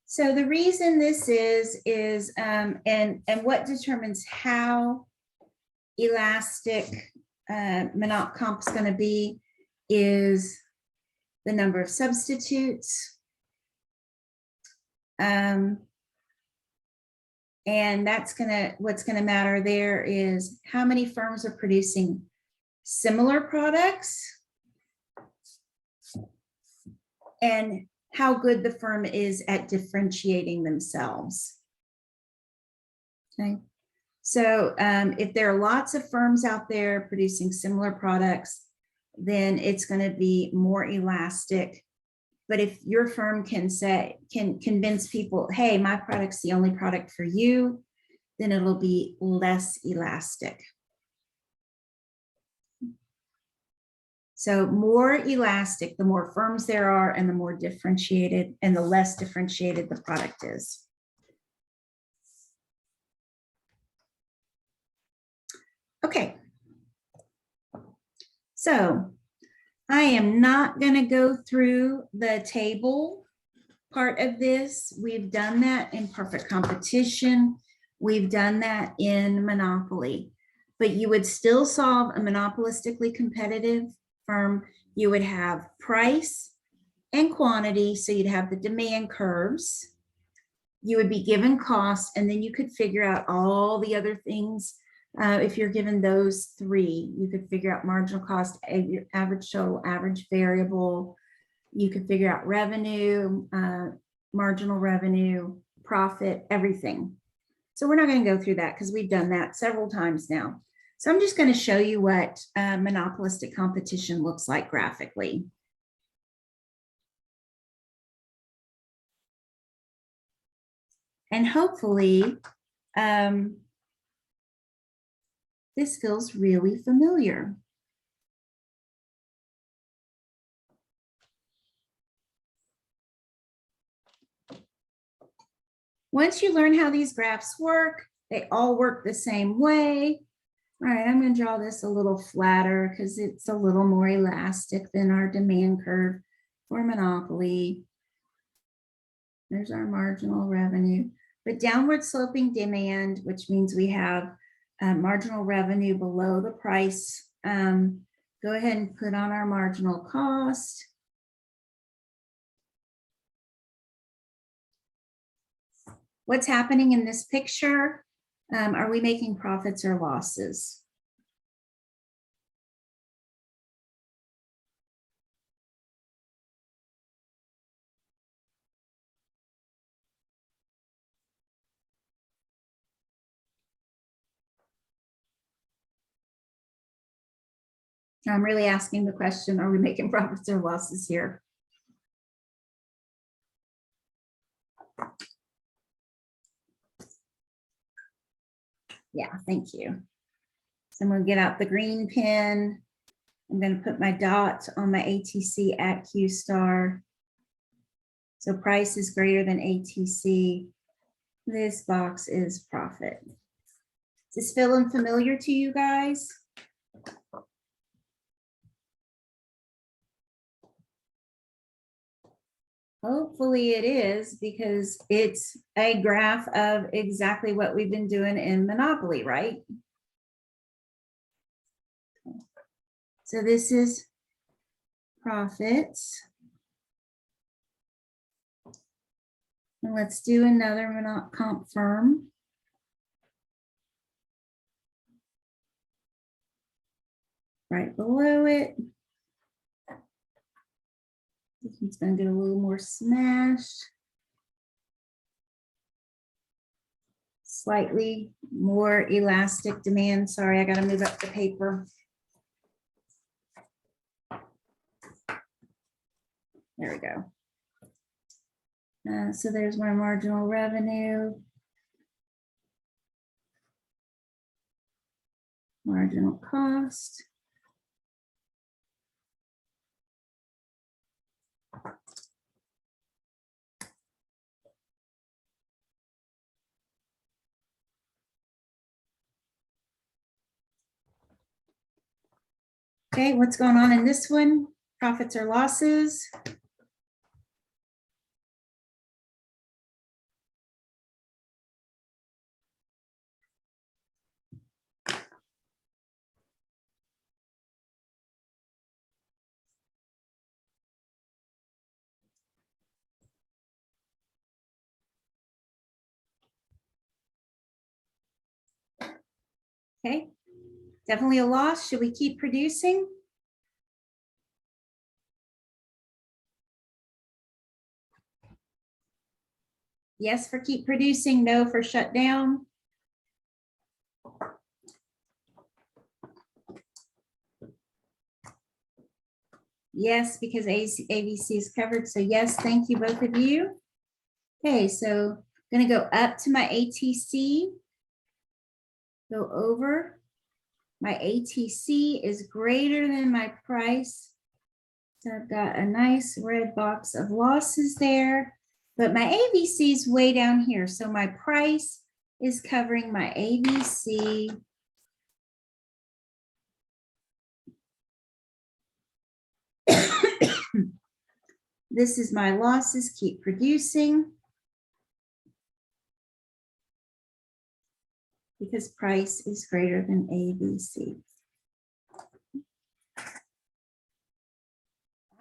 so the reason this is and what determines how elastic monop comp is going to be is the number of substitutes. And that's what's gonna matter there is how many firms are producing similar products and how good the firm is at differentiating themselves. Okay, so if there are lots of firms out there producing similar products, then it's going to be more elastic. But if your firm can convince people, hey, my product's the only product for you, then it'll be less elastic. So more elastic, the more firms there are and the more differentiated and the less differentiated the product is. Okay. So I am not going to go through the table part of this. We've done that in perfect competition. We've done that in Monopoly, but you would still solve a monopolistically competitive firm. You would have price and quantity. So you'd have the demand curves. You would be given costs, and then you could figure out all the other things. If you're given those three, you could figure out marginal cost, average total, average variable. You could figure out revenue, marginal revenue, profit, everything. So we're not going to go through that because we've done that several times now. So I'm just going to show you what monopolistic competition looks like graphically. And hopefully, this feels really familiar. Once you learn how these graphs work, they all work the same way. All right, I'm going to draw this a little flatter because it's a little more elastic than our demand curve for Monopoly. There's our marginal revenue, but downward sloping demand, which means we have marginal revenue below the price. Go ahead and put on our marginal cost. What's happening in this picture? Are we making profits or losses? I'm really asking the question, are we making profits or losses here? Yeah, thank you. So I'm going to get out the green pen. I'm going to put my dot on my ATC at Q star. So price is greater than ATC. This box is profit. Is this feeling familiar to you guys? Hopefully it is, because it's a graph of exactly what we've been doing in Monopoly, right? So this is profits. And let's do another Monop comp firm. Right below it. This one's going to get a little more smashed. Slightly more elastic demand. Sorry, I got to move up the paper. There we go. So there's my marginal revenue. Marginal cost. Okay, what's going on in this one? Profits or losses? Okay, definitely a loss. Should we keep producing? Yes for keep producing, no for shut down. Yes, because ABC is covered. So yes, thank you, both of you. Okay, so I'm going to go up to my ATC, go over. My ATC is greater than my price. So I've got a nice red box of losses there, but my ABC is way down here. So my price is covering my ABC This is my losses, keep producing. Because price is greater than ABC.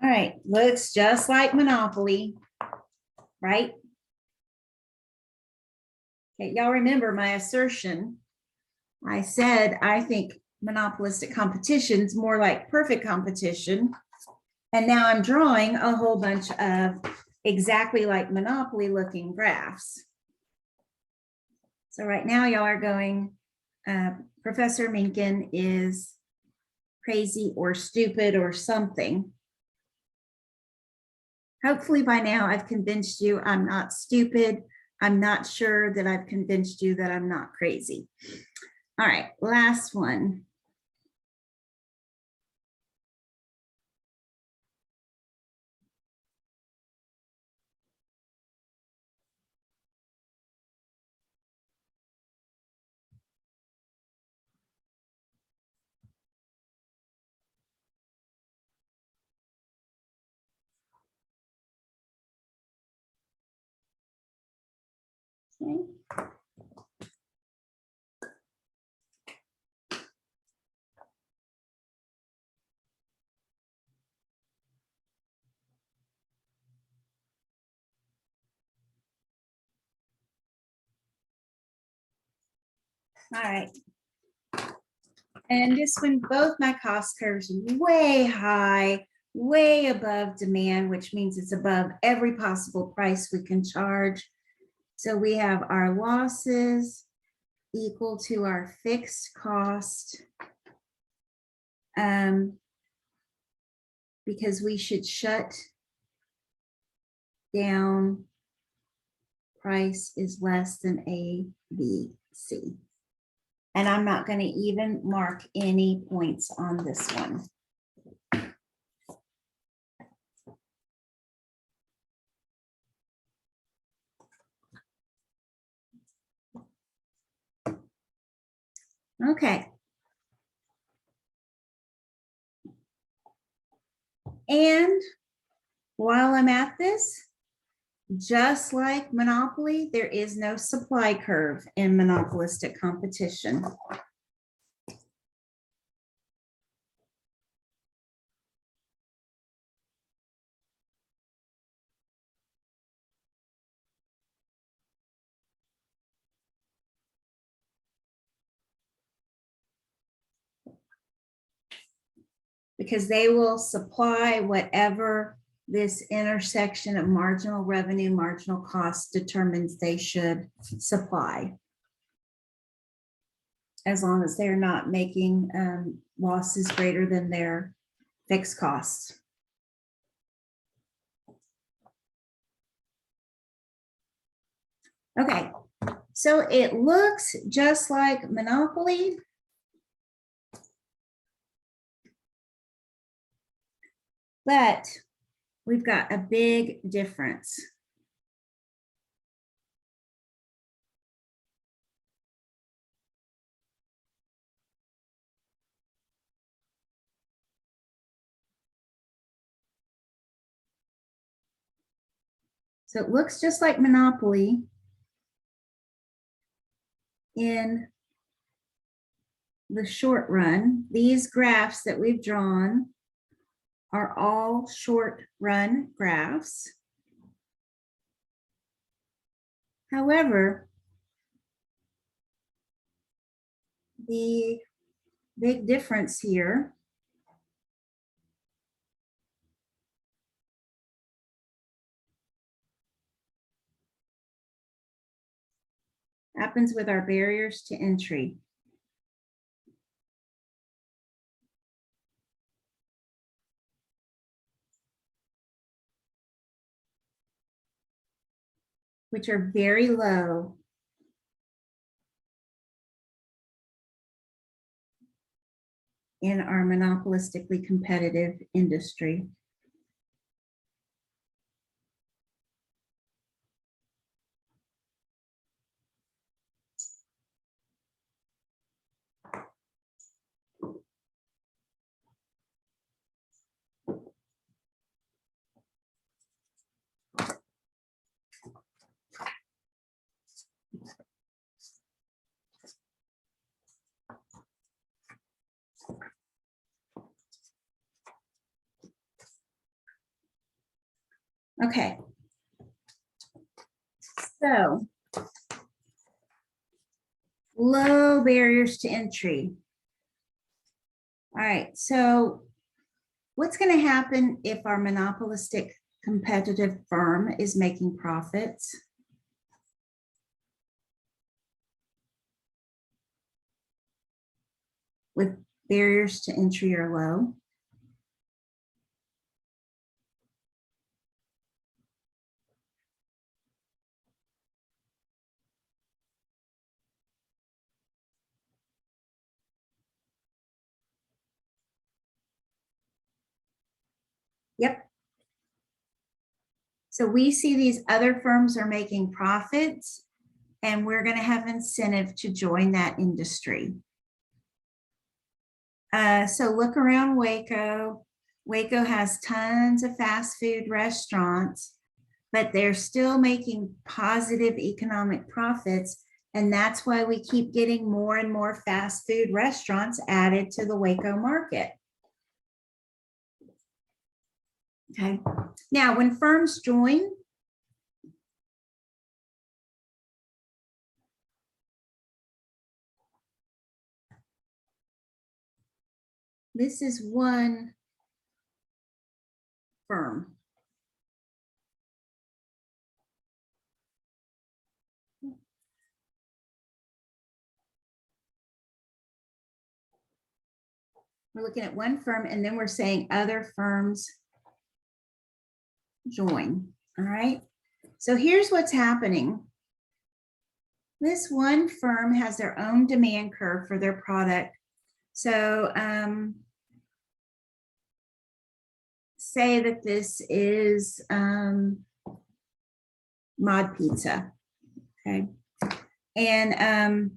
All right, looks just like Monopoly, right? Okay, y'all remember my assertion. I said, I think monopolistic competition is more like perfect competition. And now I'm drawing a whole bunch of exactly like Monopoly looking graphs. So right now y'all are going, Professor Minkin is crazy or stupid or something. Hopefully by now I've convinced you I'm not stupid. I'm not sure that I've convinced you that I'm not crazy. All right, last one. Okay. All right. And this one, both my cost curves way high, way above demand, which means it's above every possible price we can charge. So we have our losses equal to our fixed cost. Because we should shut down price is less than A, B, C. And I'm not going to even mark any points on this one. Okay. And while I'm at this, just like Monopoly, there is no supply curve in monopolistic competition. Because they will supply whatever this intersection of marginal revenue, marginal cost determines they should supply. As long as they're not making losses greater than their fixed costs. Okay, so it looks just like Monopoly. But we've got a big difference. So it looks just like Monopoly in the short run. These graphs that we've drawn are all short run graphs. However, the big difference here happens with our barriers to entry. Which are very low in our monopolistically competitive industry. Okay. So low barriers to entry. All right, so what's going to happen if our monopolistic competitive firm is making profits? With barriers to entry are low. Yep. So we see these other firms are making profits, and we're going to have incentive to join that industry. So look around Waco. Waco has tons of fast food restaurants, but they're still making positive economic profits. And that's why we keep getting more and more fast food restaurants added to the Waco market. Okay. Now, when firms join, this is one firm. We're looking at one firm, and then we're saying other firms join. All right. So here's what's happening. This one firm has their own demand curve for their product. So say that this is Mod Pizza. Okay. And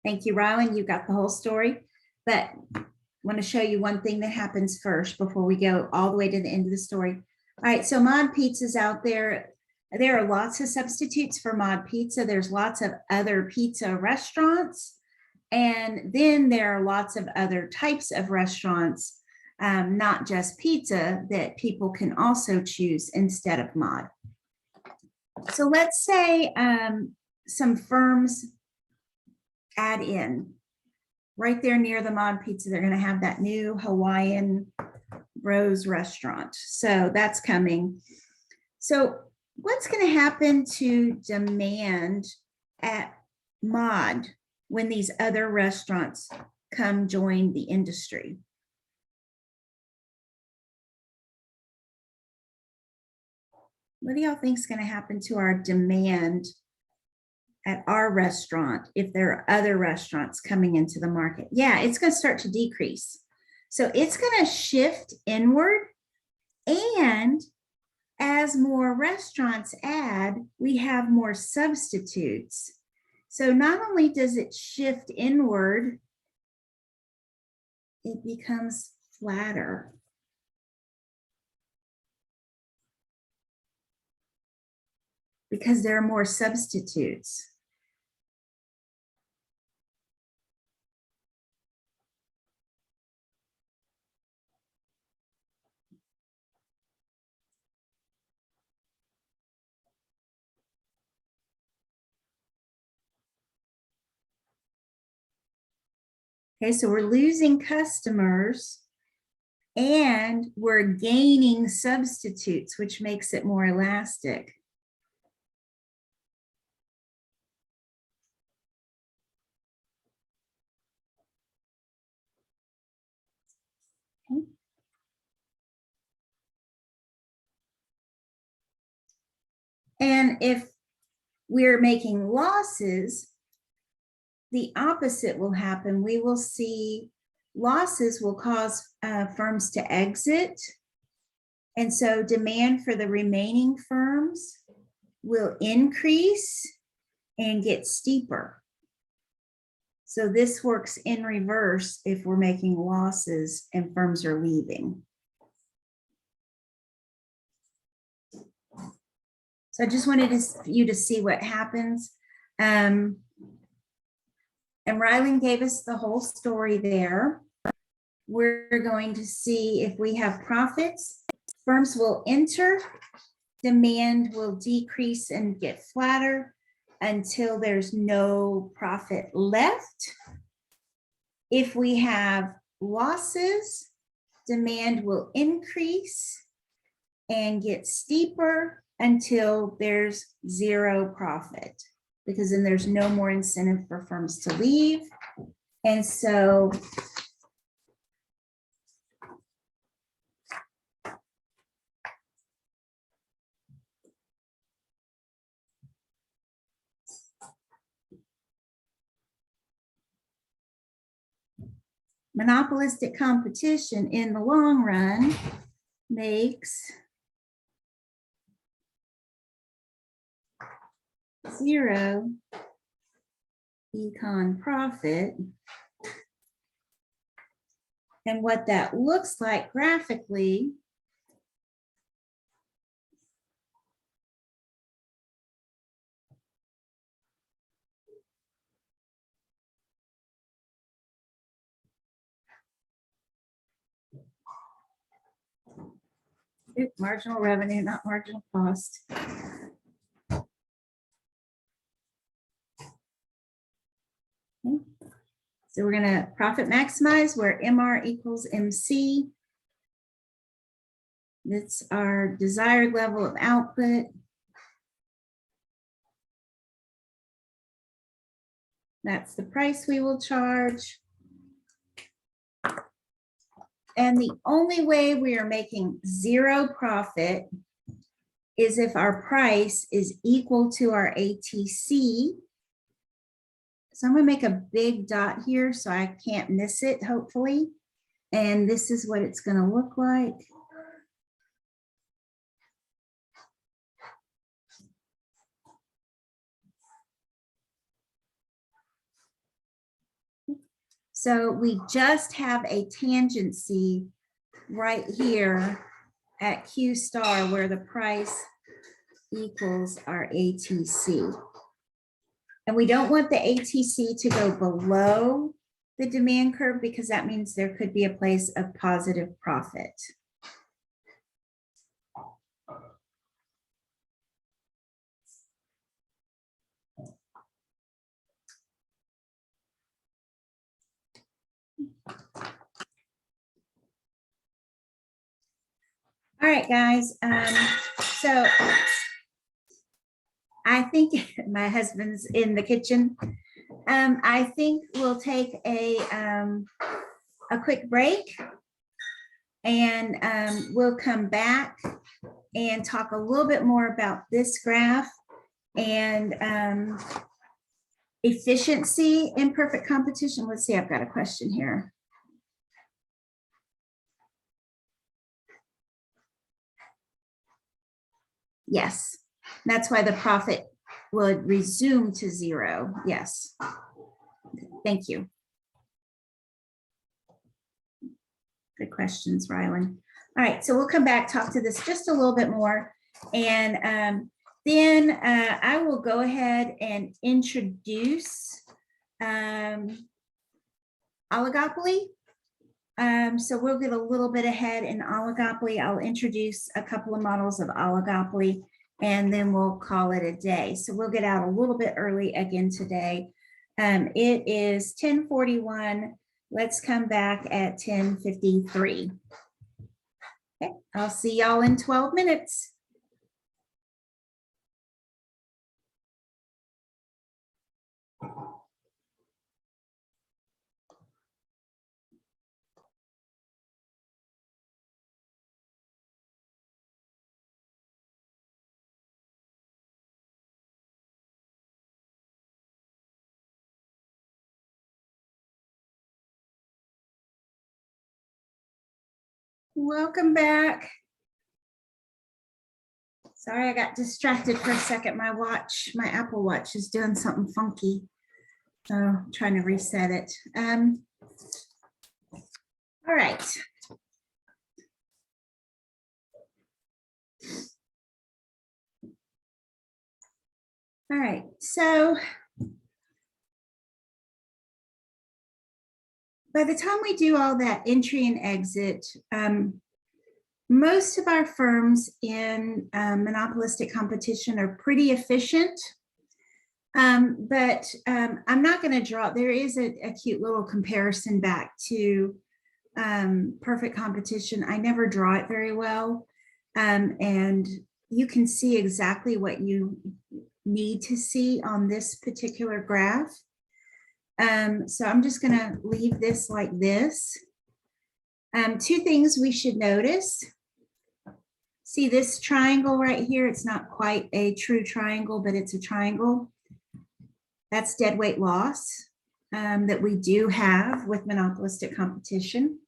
thank you, Rylan. You got the whole story. But I want to show you one thing that happens first before we go all the way to the end of the story. All right, so Mod Pizza's out there. There are lots of substitutes for Mod Pizza. There's lots of other pizza restaurants. And then there are lots of other types of restaurants, not just pizza, that people can also choose instead of Mod. So let's say some firms add in. Right there near the Mod Pizza, they're going to have that new Hawaiian Bros restaurant. So that's coming. So what's going to happen to demand at Mod when these other restaurants come join the industry? What do y'all think is going to happen to our demand at our restaurant if there are other restaurants coming into the market? Yeah, it's going to start to decrease. So it's going to shift inward. And as more restaurants add, we have more substitutes. So not only does it shift inward, it becomes flatter. Because there are more substitutes. Okay, so we're losing customers and we're gaining substitutes, which makes it more elastic. Okay. And if we're making losses, the opposite will happen. We will see losses will cause firms to exit. And so demand for the remaining firms will increase and get steeper. So this works in reverse if we're making losses and firms are leaving. So I just wanted you to see what happens. And Rylan gave us the whole story there. We're going to see if we have profits Firms will enter, demand will decrease and get flatter until there's no profit left. If we have losses, demand will increase and get steeper until there's zero profit, because then there's no more incentive for firms to leave. And so monopolistic competition in the long run makes zero econ profit. And what that looks like graphically marginal revenue, not marginal cost. Okay. So we're going to profit maximize where MR equals MC. That's our desired level of output. That's the price we will charge. And the only way we are making zero profit is if our price is equal to our ATC. So I'm going to make a big dot here so I can't miss it, hopefully. And this is what it's going to look like. So we just have a tangency right here at Q star where the price equals our ATC. And we don't want the ATC to go below the demand curve because that means there could be a place of positive profit. All right, guys. So I think my husband's in the kitchen. I think we'll take a quick break and we'll come back and talk a little bit more about this graph and efficiency in perfect competition. Let's see, I've got a question here. Yes, that's why the profit would resume to zero. Yes. Thank you. Good questions, Rylan. All right, so we'll come back, talk to this just a little bit more. And then I will go ahead and introduce oligopoly. So we'll get a little bit ahead in oligopoly. I'll introduce a couple of models of oligopoly and then we'll call it a day. So we'll get out a little bit early again today. It is 10:41. Let's come back at 10:53. Okay, I'll see y'all in 12 minutes. Welcome back. Sorry, I got distracted for a second. My watch, my Apple Watch is doing something funky. So I'm trying to reset it. All right. All right, so by the time we do all that entry and exit, Most of our firms in monopolistic competition are pretty efficient. But I'm not going to draw, there is a cute little comparison back to perfect competition. I never draw it very well. And you can see exactly what you need to see on this particular graph. So I'm just going to leave this like this. Two things we should notice. See this triangle right here? It's not quite a true triangle, but it's a triangle. That's dead weight loss that we do have with monopolistic competition.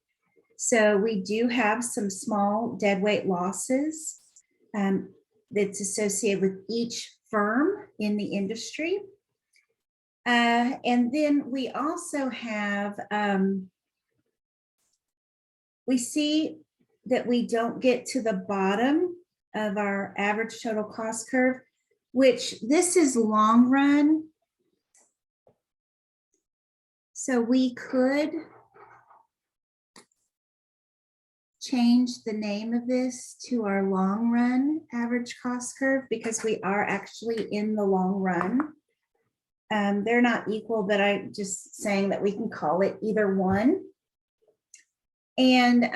So we do have some small dead weight losses that's associated with each firm in the industry. And then we also have, we see that we don't get to the bottom of our average total cost curve, which this is long run. So we could change the name of this to our long run average cost curve because we are actually in the long run. They're not equal, but I'm just saying that we can call it either one. And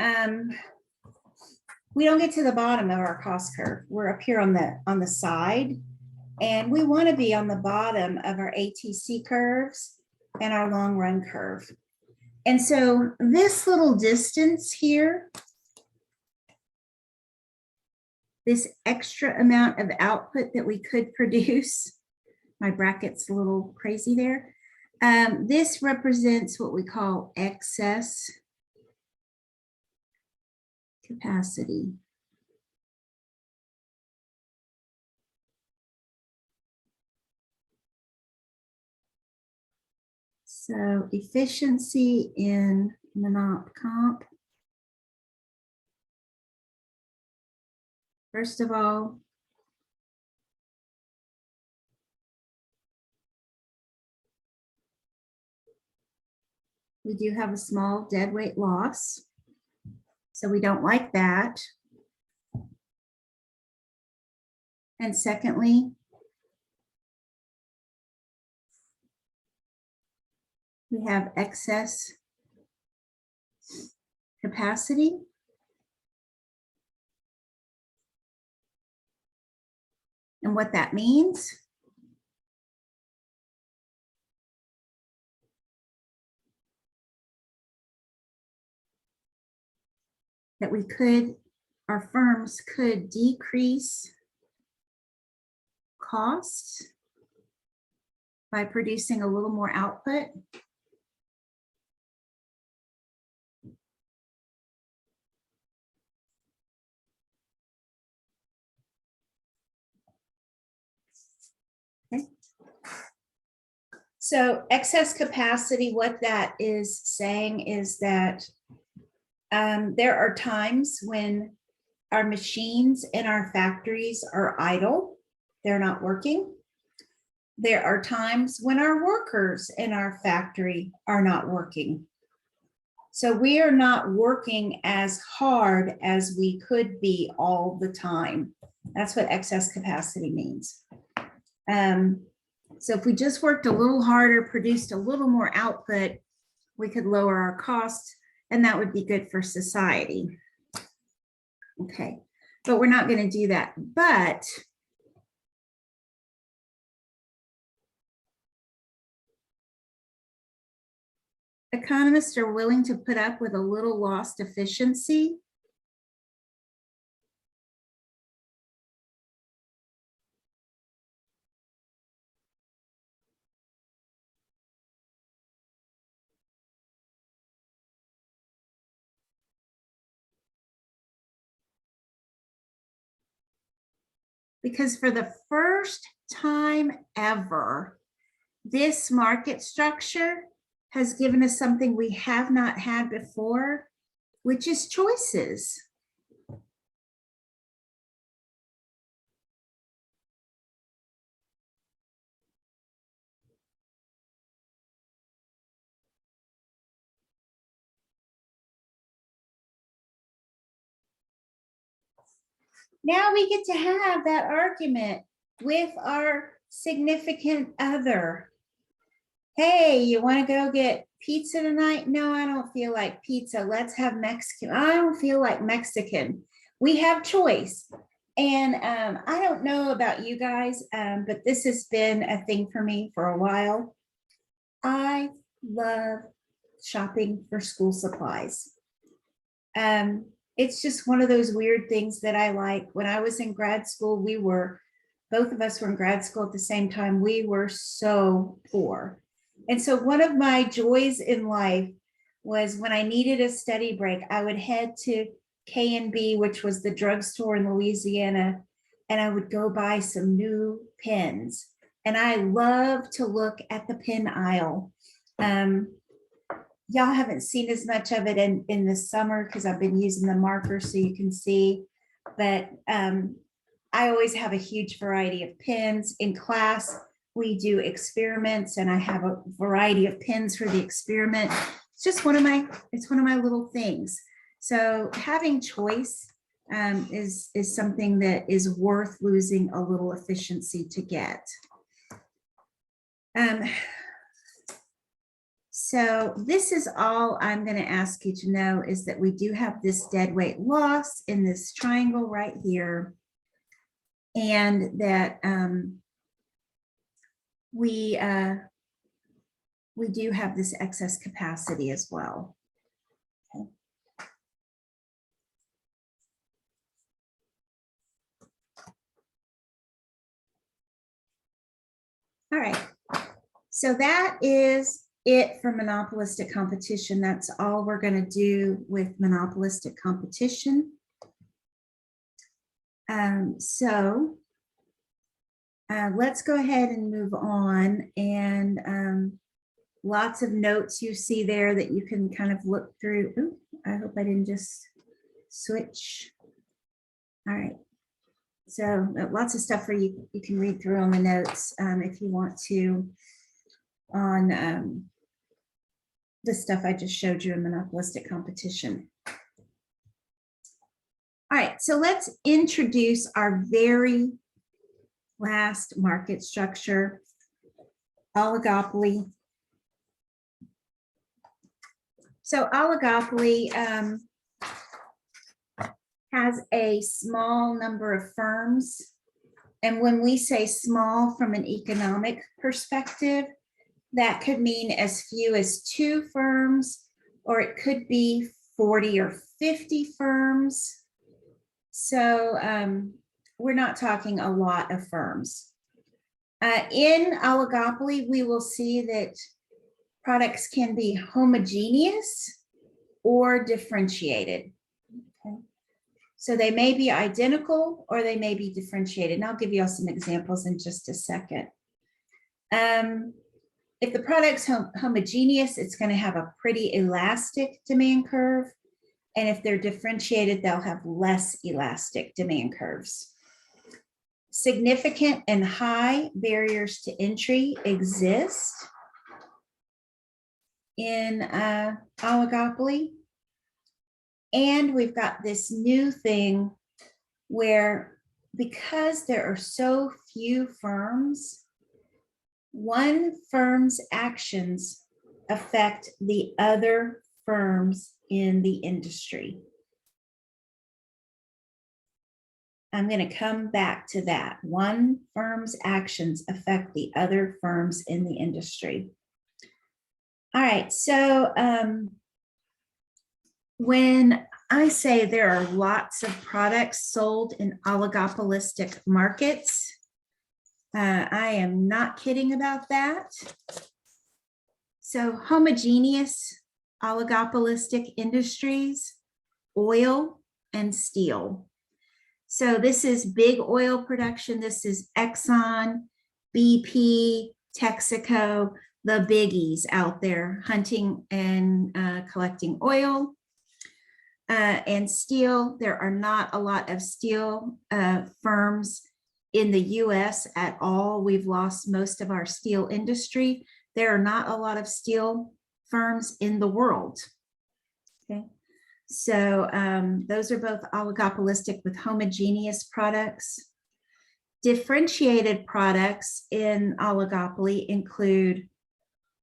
we don't get to the bottom of our cost curve. We're up here on the side, and we want to be on the bottom of our ATC curves and our long run curve. And so this little distance here, this extra amount of output that we could produce, my bracket's a little crazy there. This represents what we call excess capacity. So efficiency in Monop comp. First of all, we do have a small dead weight loss. So we don't like that. And secondly, we have excess capacity. And what that means that we could, our firms could decrease costs by producing a little more output. Okay. So excess capacity, what that is saying is that there are times when our machines in our factories are idle, they're not working. There are times when our workers in our factory are not working. So we are not working as hard as we could be all the time. That's what excess capacity means. So if we just worked a little harder, produced a little more output, we could lower our costs, and that would be good for society. Okay, but we're not going to do that. But economists are willing to put up with a little lost efficiency because for the first time ever, this market structure has given us something we have not had before, which is choices. Now we get to have that argument with our significant other. Hey, you want to go get pizza tonight? No, I don't feel like pizza. Let's have Mexican. I don't feel like Mexican. We have choice. And I don't know about you guys, but this has been a thing for me for a while. I love shopping for school supplies. It's just one of those weird things that I like. When I was in grad school, both of us were in grad school at the same time. We were so poor. And so one of my joys in life was when I needed a study break, I would head to K&B, which was the drugstore in Louisiana, and I would go buy some new pens. And I love to look at the pen aisle. Y'all haven't seen as much of it in the summer because I've been using the marker so you can see, but I always have a huge variety of pens. In class, we do experiments and I have a variety of pens for the experiment. It's just one of my little things. So having choice is something that is worth losing a little efficiency to get. So this is all I'm going to ask you to know is that we do have this dead weight loss in this triangle right here. And that we do have this excess capacity as well. Okay. All right, so that is it for monopolistic competition. That's all we're going to do with monopolistic competition. Let's go ahead and move on. And lots of notes you see there that you can kind of look through. Ooh, I hope I didn't just switch. All right. So lots of stuff for you can read through on the notes if you want to on the stuff I just showed you in monopolistic competition. All right, so let's introduce our very last market structure, oligopoly. So oligopoly has a small number of firms. And when we say small from an economic perspective, that could mean as few as 2 firms, or it could be 40 or 50 firms. So we're not talking a lot of firms. In oligopoly, we will see that products can be homogeneous or differentiated. Okay. So they may be identical or they may be differentiated. And I'll give you all some examples in just a second. If the product's homogeneous, it's going to have a pretty elastic demand curve. And if they're differentiated, they'll have less elastic demand curves. Significant and high barriers to entry exist in oligopoly. And we've got this new thing where, because there are so few firms, one firm's actions affect the other firms in the industry. I'm going to come back to that. One firm's actions affect the other firms in the industry. All right, so when I say there are lots of products sold in oligopolistic markets, I am not kidding about that. So homogeneous oligopolistic industries, oil and steel. So this is big oil production. This is Exxon, BP, Texaco, the biggies out there hunting and collecting oil. And steel, there are not a lot of steel firms in the US at all. We've lost most of our steel industry. There are not a lot of steel firms in the world. Okay, So those are both oligopolistic with homogeneous products. Differentiated products in oligopoly include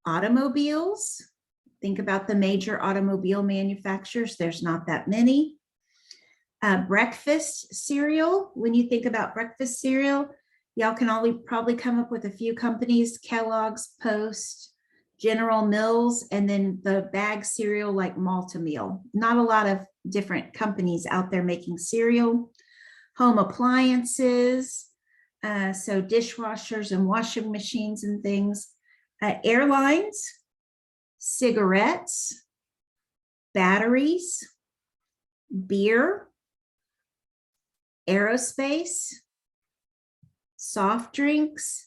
automobiles. Think about the major automobile manufacturers. There's not that many. Breakfast cereal. When you think about breakfast cereal, y'all can only probably come up with a few companies: Kellogg's, Post, General Mills, and then the bag cereal like Malta-Meal. Not a lot of different companies out there making cereal. Home appliances, so dishwashers and washing machines and things. Airlines, cigarettes, batteries, beer, aerospace, soft drinks.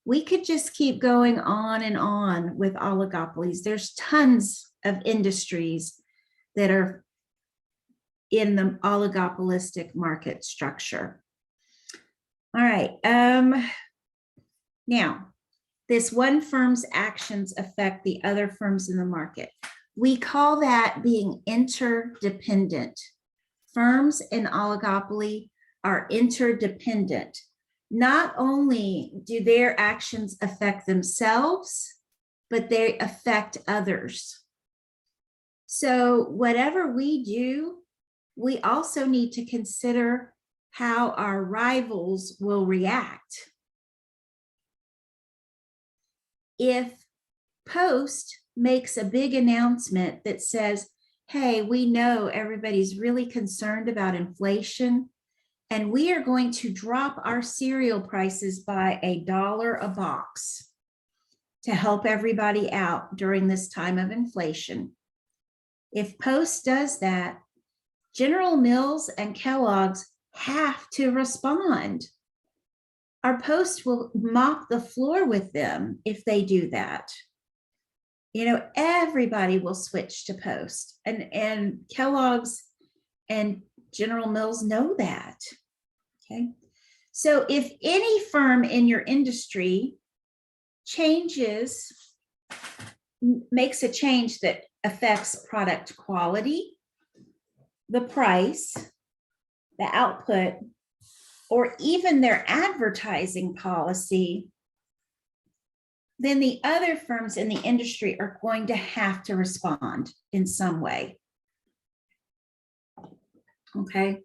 We could just keep going on and on with oligopolies. There's tons of industries that are in the oligopolistic market structure. All right. Now, this one firm's actions affect the other firms in the market. We call that being interdependent. Firms in oligopoly are interdependent. Not only do their actions affect themselves, but they affect others. So whatever we do, we also need to consider how our rivals will react. If Post makes a big announcement that says, hey, we know everybody's really concerned about inflation, and we are going to drop our cereal prices by $1 a box to help everybody out during this time of inflation. If Post does that, General Mills and Kellogg's have to respond. Our Post will mop the floor with them if they do that. You know, everybody will switch to Post, and Kellogg's and General Mills know that. Okay. So if any firm in your industry makes a change that affects product quality, the price, the output, or even their advertising policy, then the other firms in the industry are going to have to respond in some way. Okay.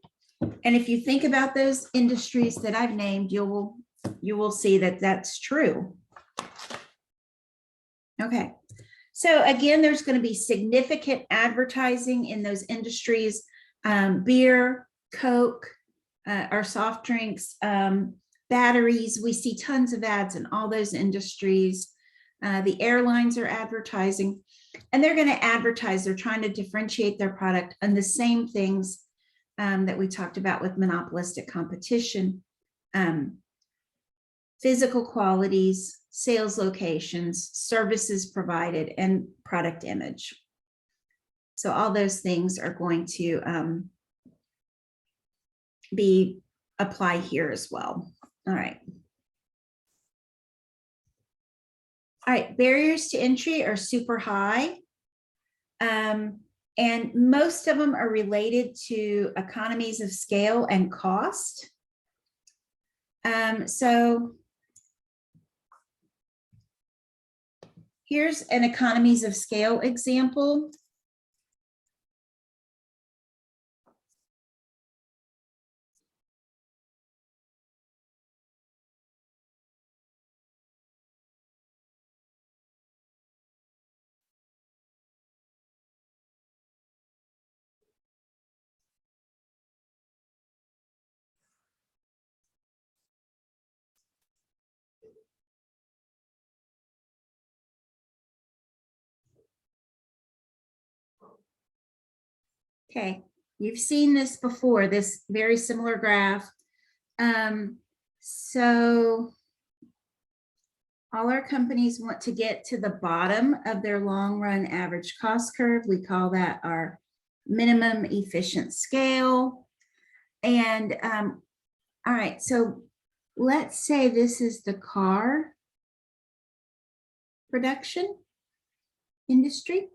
And if you think about those industries that I've named, you will see that that's true. Okay. So again, there's going to be significant advertising in those industries. Beer, Coke, our soft drinks, batteries. We see tons of ads in all those industries. The airlines are advertising, and they're going to advertise. They're trying to differentiate their product on the same things that we talked about with monopolistic competition. Physical qualities, sales locations, services provided, and product image. So all those things are going to apply here as well. All right. All right, barriers to entry are super high. And most of them are related to economies of scale and cost. So here's an economies of scale example. Okay, you've seen this before, this very similar graph. So all our companies want to get to the bottom of their long run average cost curve. We call that our minimum efficient scale. And all right, so let's say this is the car production industry.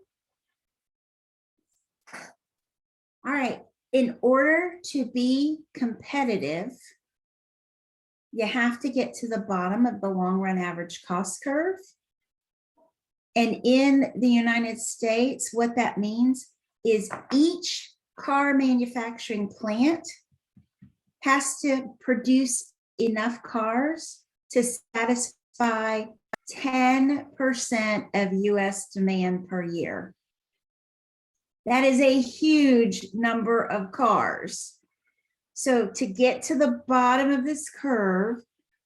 All right. In order to be competitive, you have to get to the bottom of the long run average cost curve. And in the United States, what that means is each car manufacturing plant has to produce enough cars to satisfy 10% of US demand per year. That is a huge number of cars. So to get to the bottom of this curve,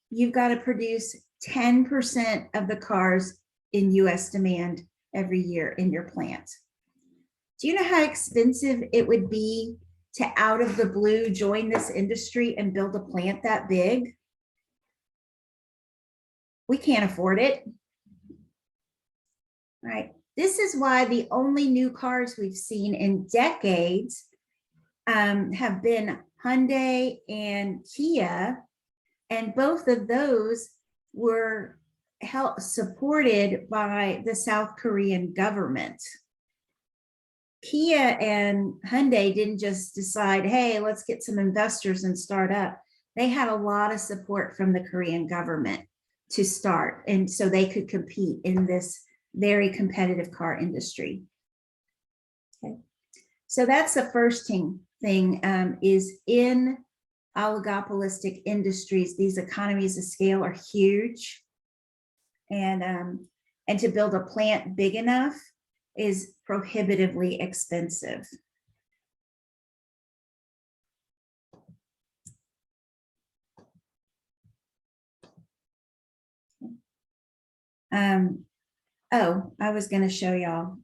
you've got to produce 10% of the cars in US demand every year in your plant. Do you know how expensive it would be to out of the blue join this industry and build a plant that big? We can't afford it. Right. This is why the only new cars we've seen in decades have been Hyundai and Kia, and both of those were supported by the South Korean government. Kia and Hyundai didn't just decide, hey, let's get some investors and start up. They had a lot of support from the Korean government to start, and so they could compete in this very competitive car industry. Okay, so that's the first thing is in oligopolistic industries, these economies of scale are huge, and to build a plant big enough is prohibitively expensive. Oh, I was going to show y'all.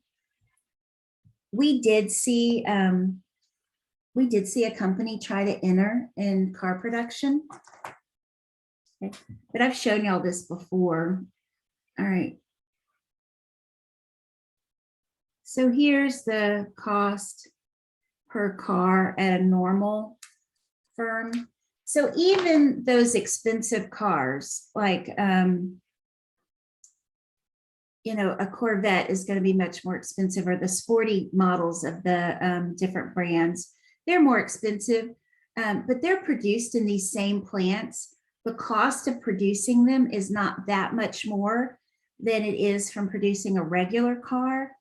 We did see a company try to enter in car production. Okay. But I've shown y'all this before. All right. So here's the cost per car at a normal firm. So even those expensive cars, like a Corvette is going to be much more expensive, or the sporty models of the different brands, they're more expensive, but they're produced in these same plants. The cost of producing them is not that much more than it is from producing a regular car.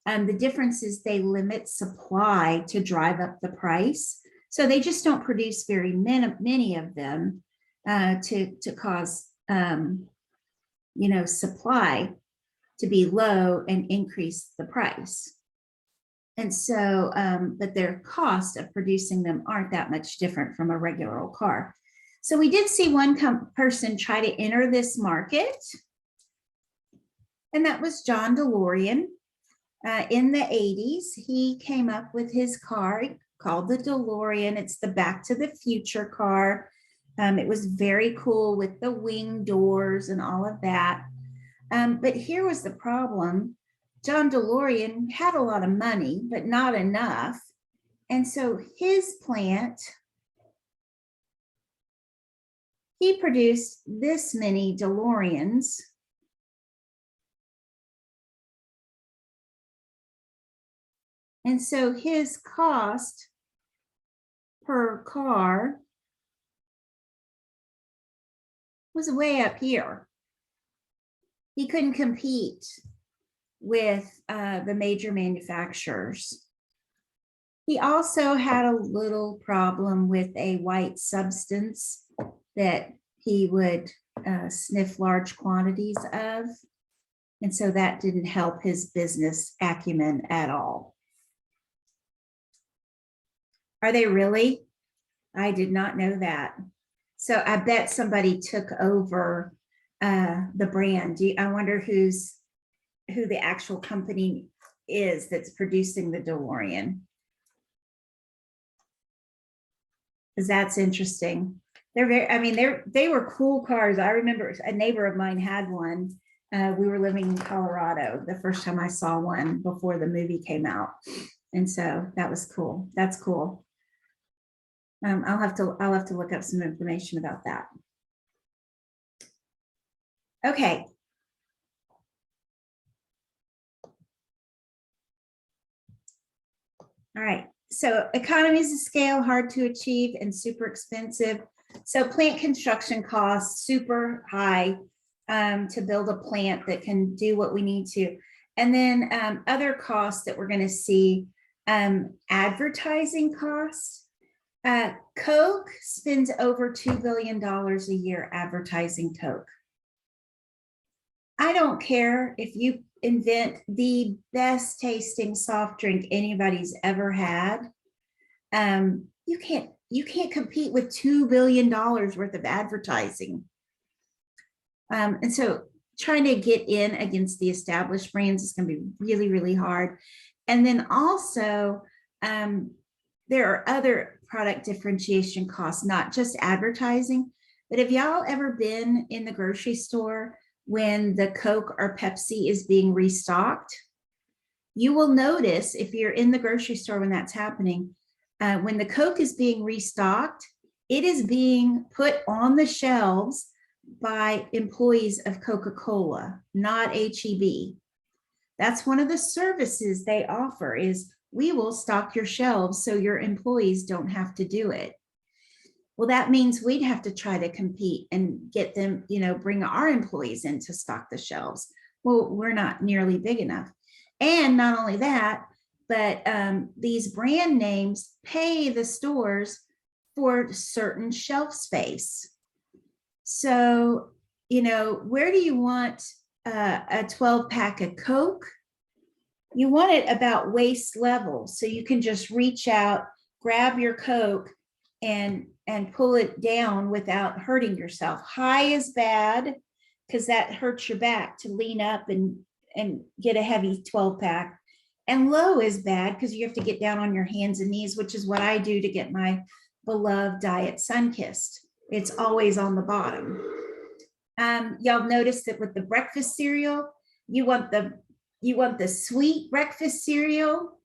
The difference is they limit supply to drive up the price. So they just don't produce very many of them to cause supply to be low and increase the price. And so, but their cost of producing them aren't that much different from a regular old car. So we did see one person try to enter this market, and that was John DeLorean. In the 80s, he came up with his car called the DeLorean. It's the Back to the Future car. It was very cool with the wing doors and all of that. But here was the problem. John DeLorean had a lot of money, but not enough. And so his plant, he produced this many DeLoreans. And so his cost per car was way up here. He couldn't compete with the major manufacturers. He also had a little problem with a white substance that he would sniff large quantities of. And so that didn't help his business acumen at all. Are they really? I did not know that. So I bet somebody took over the brand. I wonder who the actual company is that's producing the DeLorean. Because that's interesting. They were cool cars. I remember a neighbor of mine had one. We were living in Colorado the first time I saw one before the movie came out. And so that was cool. That's cool. I'll have to look up some information about that. Okay. All right. So economies of scale, hard to achieve and super expensive. So plant construction costs super high to build a plant that can do what we need to. And then other costs that we're going to see, advertising costs. Coke spends over $2 billion a year advertising Coke. I don't care if you invent the best tasting soft drink anybody's ever had. You can't compete with $2 billion worth of advertising. And so trying to get in against the established brands is going to be really, really hard. And then also, there are other product differentiation costs, not just advertising. But have y'all ever been in the grocery store when the Coke or Pepsi is being restocked? You will notice if you're in the grocery store when that's happening, when the Coke is being restocked, it is being put on the shelves by employees of Coca-Cola, not HEB. That's one of the services they offer is we will stock your shelves so your employees don't have to do it. Well, that means we'd have to try to compete and get them, bring our employees in to stock the shelves. Well, we're not nearly big enough. And not only that, but these brand names pay the stores for certain shelf space. So, where do you want a 12 pack of Coke? You want it about waist level. So you can just reach out, grab your Coke and pull it down without hurting yourself. High is bad because that hurts your back to lean up and get a heavy 12 pack. And low is bad because you have to get down on your hands and knees, which is what I do to get my beloved Diet Sunkist. It's always on the bottom. Y'all notice that with the breakfast cereal, you want the sweet breakfast cereal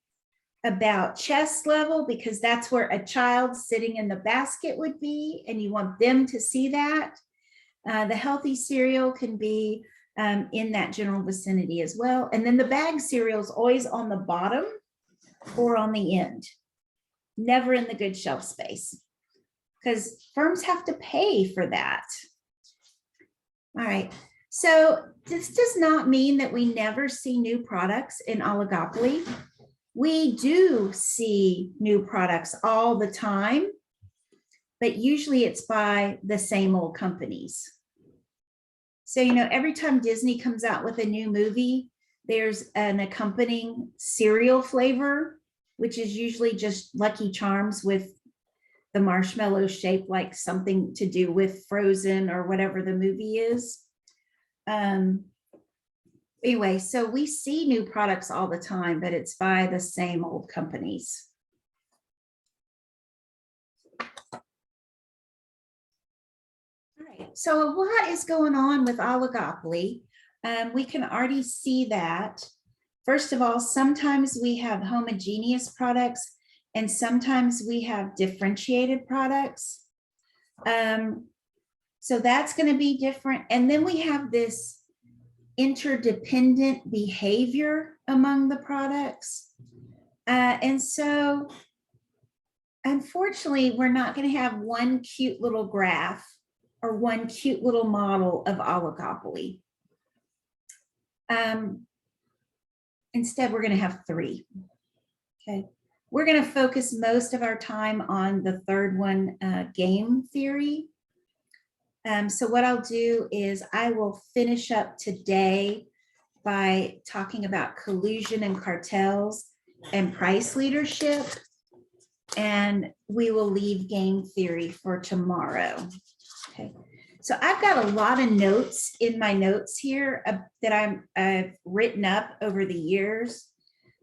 about chest level because that's where a child sitting in the basket would be, and you want them to see that. The healthy cereal can be in that general vicinity as well. And then the bag cereal is always on the bottom or on the end, never in the good shelf space because firms have to pay for that. All right. So this does not mean that we never see new products in oligopoly. We do see new products all the time, but usually it's by the same old companies. So, every time Disney comes out with a new movie, there's an accompanying cereal flavor, which is usually just Lucky Charms with the marshmallow shape, like something to do with Frozen or whatever the movie is. Anyway, so we see new products all the time, but it's by the same old companies. All right, so a lot is going on with oligopoly. We can already see that. First of all, sometimes we have homogeneous products and sometimes we have differentiated products. So that's going to be different. And then we have this interdependent behavior among the products. And so, unfortunately, we're not going to have one cute little graph or one cute little model of oligopoly. Instead, we're going to have three. Okay. We're going to focus most of our time on the third one, game theory. So what I'll do is I will finish up today by talking about collusion and cartels and price leadership. And we will leave game theory for tomorrow. Okay. So I've got a lot of notes in my notes here that I've written up over the years.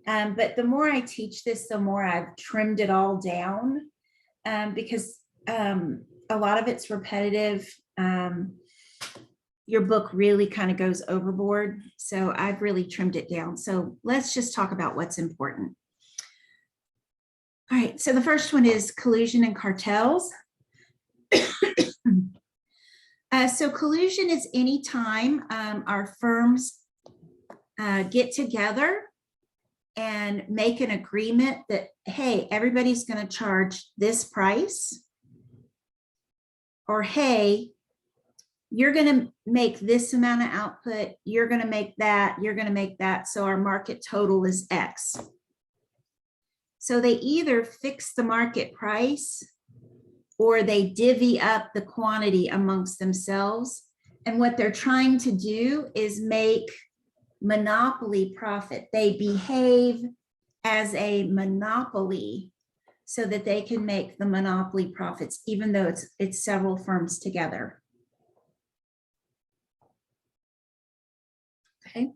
But the more I teach this, the more I've trimmed it all down because a lot of it's repetitive. Your book really kind of goes overboard. So I've really trimmed it down. So let's just talk about what's important. All right, so the first one is collusion and cartels. So collusion is any time our firms get together and make an agreement that, hey, everybody's going to charge this price, or hey, you're going to make this amount of output, you're going to make that, you're going to make that, so our market total is X. So they either fix the market price or they divvy up the quantity amongst themselves. And what they're trying to do is make monopoly profit. They behave as a monopoly so that they can make the monopoly profits, even though it's several firms together. Okay.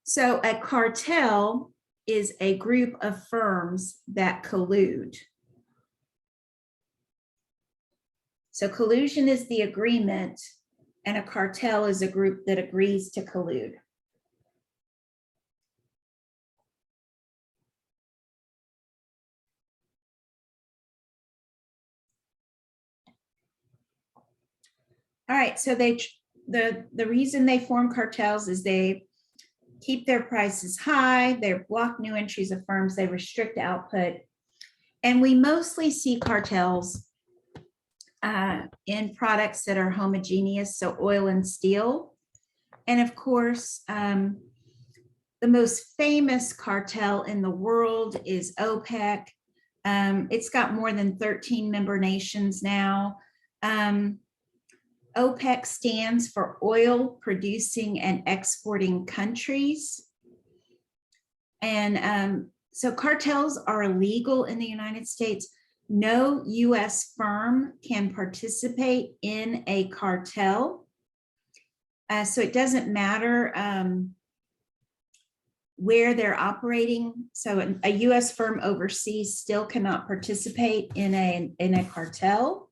So a cartel is a group of firms that collude. So collusion is the agreement, and a cartel is a group that agrees to collude. All right, so the reason they form cartels is they keep their prices high, they block new entries of firms, they restrict output. And we mostly see cartels in products that are homogeneous, so oil and steel. And of course, the most famous cartel in the world is OPEC. It's got more than 13 member nations now. OPEC stands for oil producing and exporting countries. And so cartels are illegal in the United States. No US firm can participate in a cartel. So it doesn't matter where they're operating. So a US firm overseas still cannot participate in a cartel.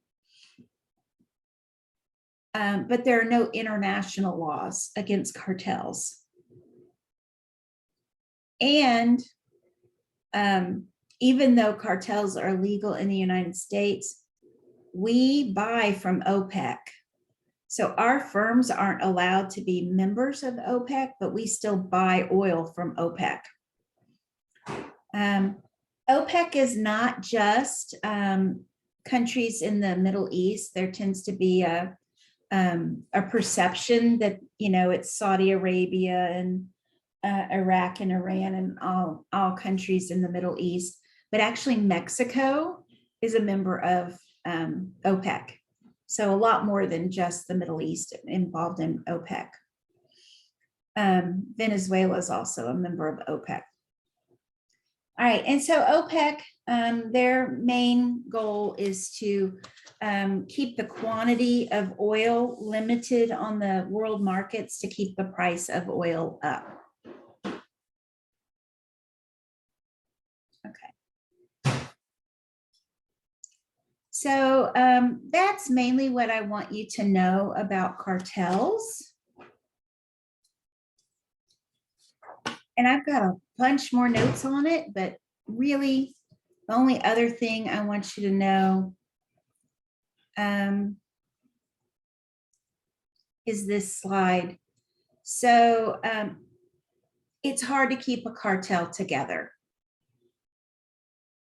But there are no international laws against cartels. And even though cartels are legal in the United States, we buy from OPEC. So our firms aren't allowed to be members of OPEC, but we still buy oil from OPEC. OPEC is not just countries in the Middle East. There tends to be a perception that, you know, it's Saudi Arabia and Iraq and Iran and all countries in the Middle East, but actually Mexico is a member of OPEC. So a lot more than just the Middle East involved in OPEC. Venezuela is also a member of OPEC. All right, and so OPEC, their main goal is to keep the quantity of oil limited on the world markets to keep the price of oil up. Okay. So that's mainly what I want you to know about cartels. And I've got a bunch more notes on it, but really the only other thing I want you to know is this slide. So it's hard to keep a cartel together.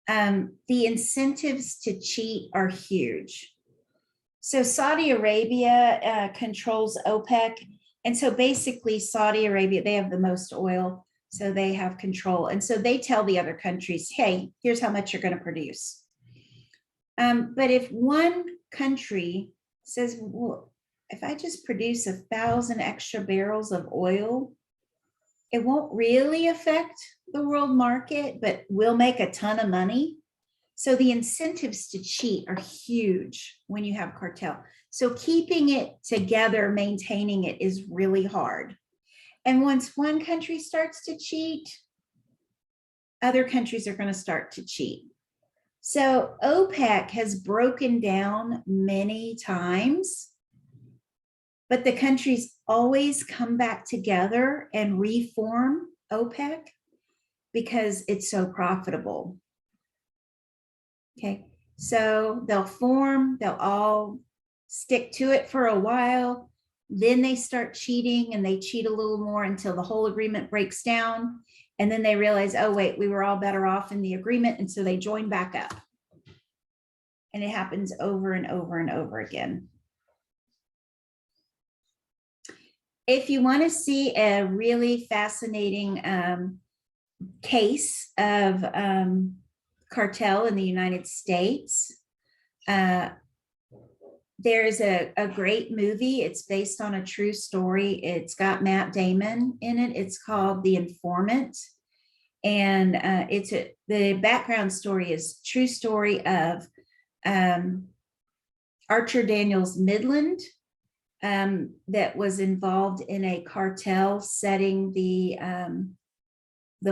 The incentives to cheat are huge. So Saudi Arabia controls OPEC. And so basically Saudi Arabia, they have the most oil, so they have control. And so they tell the other countries, hey, here's how much you're going to produce. But if one country says, well, if I just produce 1,000 extra barrels of oil, it won't really affect the world market, but we'll make a ton of money. So the incentives to cheat are huge when you have cartel. So keeping it together, maintaining it is really hard. And once one country starts to cheat, other countries are going to start to cheat. So OPEC has broken down many times, but the countries always come back together and reform OPEC because it's so profitable. Okay, so they'll form, they'll all stick to it for a while, then they start cheating and they cheat a little more until the whole agreement breaks down. And then they realized, oh, wait, we were all better off in the agreement. And so they joined back up. And it happens over and over and over again. If you want to see a really fascinating case of cartel in the United States, there's a great movie. It's based on a true story. It's got Matt Damon in it. It's called The Informant. And the background story is true story of Archer Daniels Midland, that was involved in a cartel setting the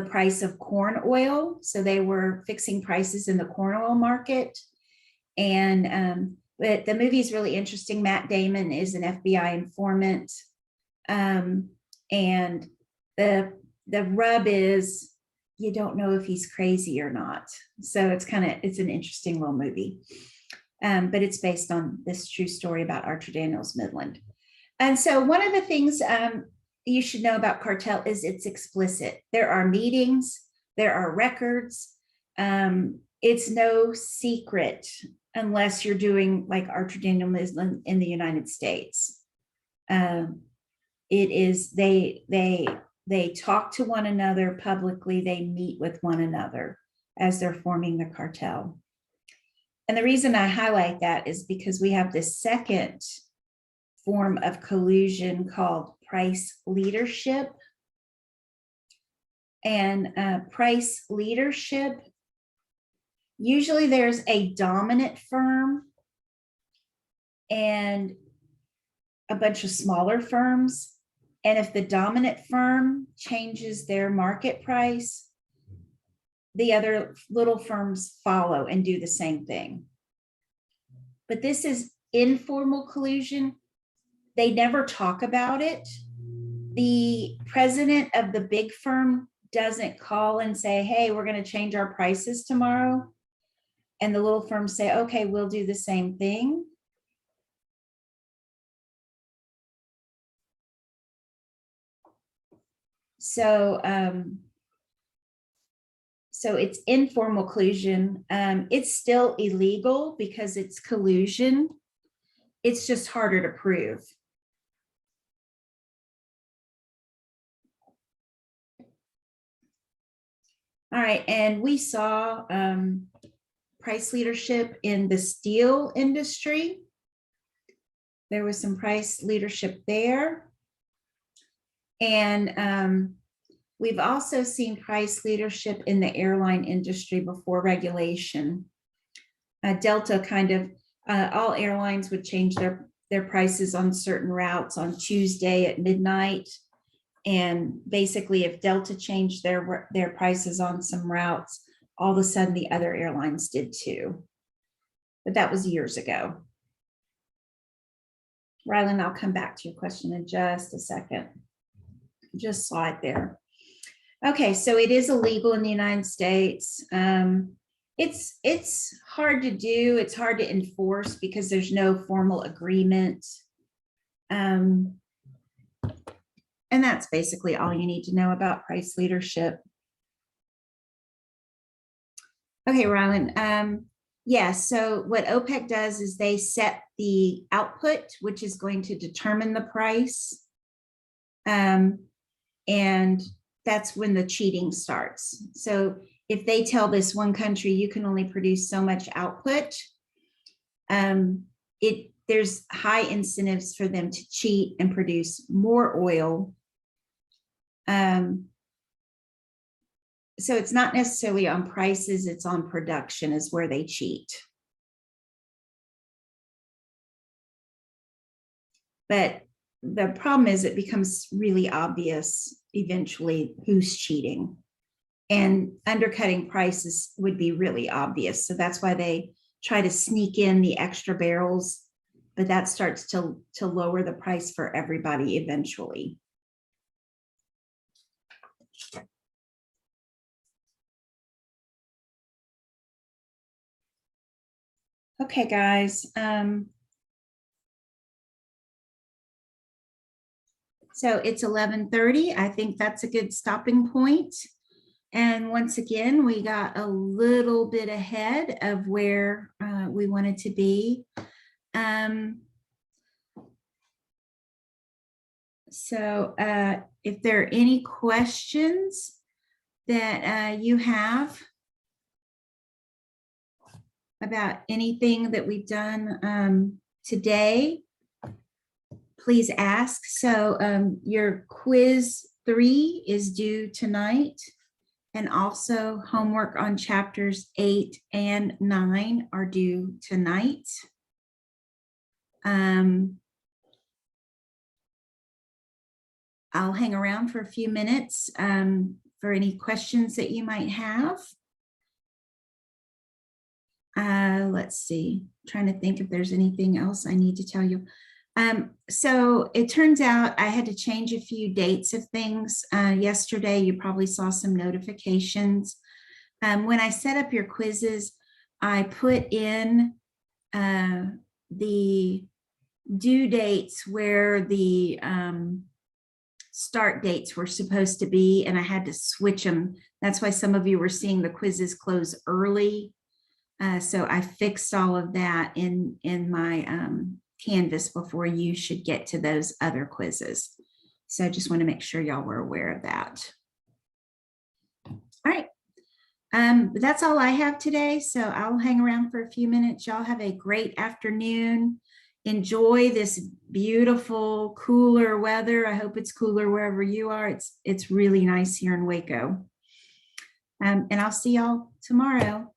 price of corn oil. So they were fixing prices in the corn oil market. And but the movie is really interesting. Matt Damon is an FBI informant. And the rub is you don't know if he's crazy or not. So it's an interesting little movie. But it's based on this true story about Archer Daniels Midland. And so one of the things you should know about cartel is it's explicit. There are meetings, there are records. It's no secret unless you're doing like Archer Daniels Midland in the United States. It is, they talk to one another publicly, they meet with one another as they're forming the cartel. And the reason I highlight that is because we have this second form of collusion called price leadership. And price leadership, usually there's a dominant firm and a bunch of smaller firms. And if the dominant firm changes their market price, the other little firms follow and do the same thing. But this is informal collusion. They never talk about it. The president of the big firm doesn't call and say, hey, we're going to change our prices tomorrow. And the little firms say, okay, we'll do the same thing. So it's informal collusion. It's still illegal because it's collusion. It's just harder to prove. All right, and we saw price leadership in the steel industry. There was some price leadership there. And we've also seen price leadership in the airline industry before regulation. Delta kind of, all airlines would change their prices on certain routes on Tuesday at midnight. And basically, if Delta changed their prices on some routes, all of a sudden the other airlines did too. But that was years ago. Rylan, I'll come back to your question in just a second. Just slide there. Okay, so it is illegal in the United States. It's hard to do. It's hard to enforce because there's no formal agreement. And that's basically all you need to know about price leadership. Okay, Rylan. Yeah, so what OPEC does is they set the output, which is going to determine the price. And that's when the cheating starts. So if they tell this one country, you can only produce so much output, there's high incentives for them to cheat and produce more oil. So it's not necessarily on prices, it's on production is where they cheat. But the problem is it becomes really obvious eventually who's cheating, and undercutting prices would be really obvious. So that's why they try to sneak in the extra barrels, but that starts to lower the price for everybody eventually. Okay, guys. So it's 11:30. I think that's a good stopping point. And once again, we got a little bit ahead of where we wanted to be. So if there are any questions that you have about anything that we've done today, please ask. So your quiz 3 is due tonight, and also homework on chapters 8 and 9 are due tonight. I'll hang around for a few minutes for any questions that you might have. Let's see, trying to think if there's anything else I need to tell you. So it turns out I had to change a few dates of things. Yesterday, you probably saw some notifications. When I set up your quizzes, I put in the due dates where the start dates were supposed to be, and I had to switch them. That's why some of you were seeing the quizzes close early. So I fixed all of that in my Canvas before you should get to those other quizzes. So I just want to make sure y'all were aware of that. All right. That's all I have today. So I'll hang around for a few minutes. Y'all have a great afternoon. Enjoy this beautiful, cooler weather. I hope it's cooler wherever you are. It's really nice here in Waco. And I'll see y'all tomorrow.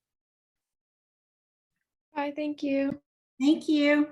Bye, thank you. Thank you.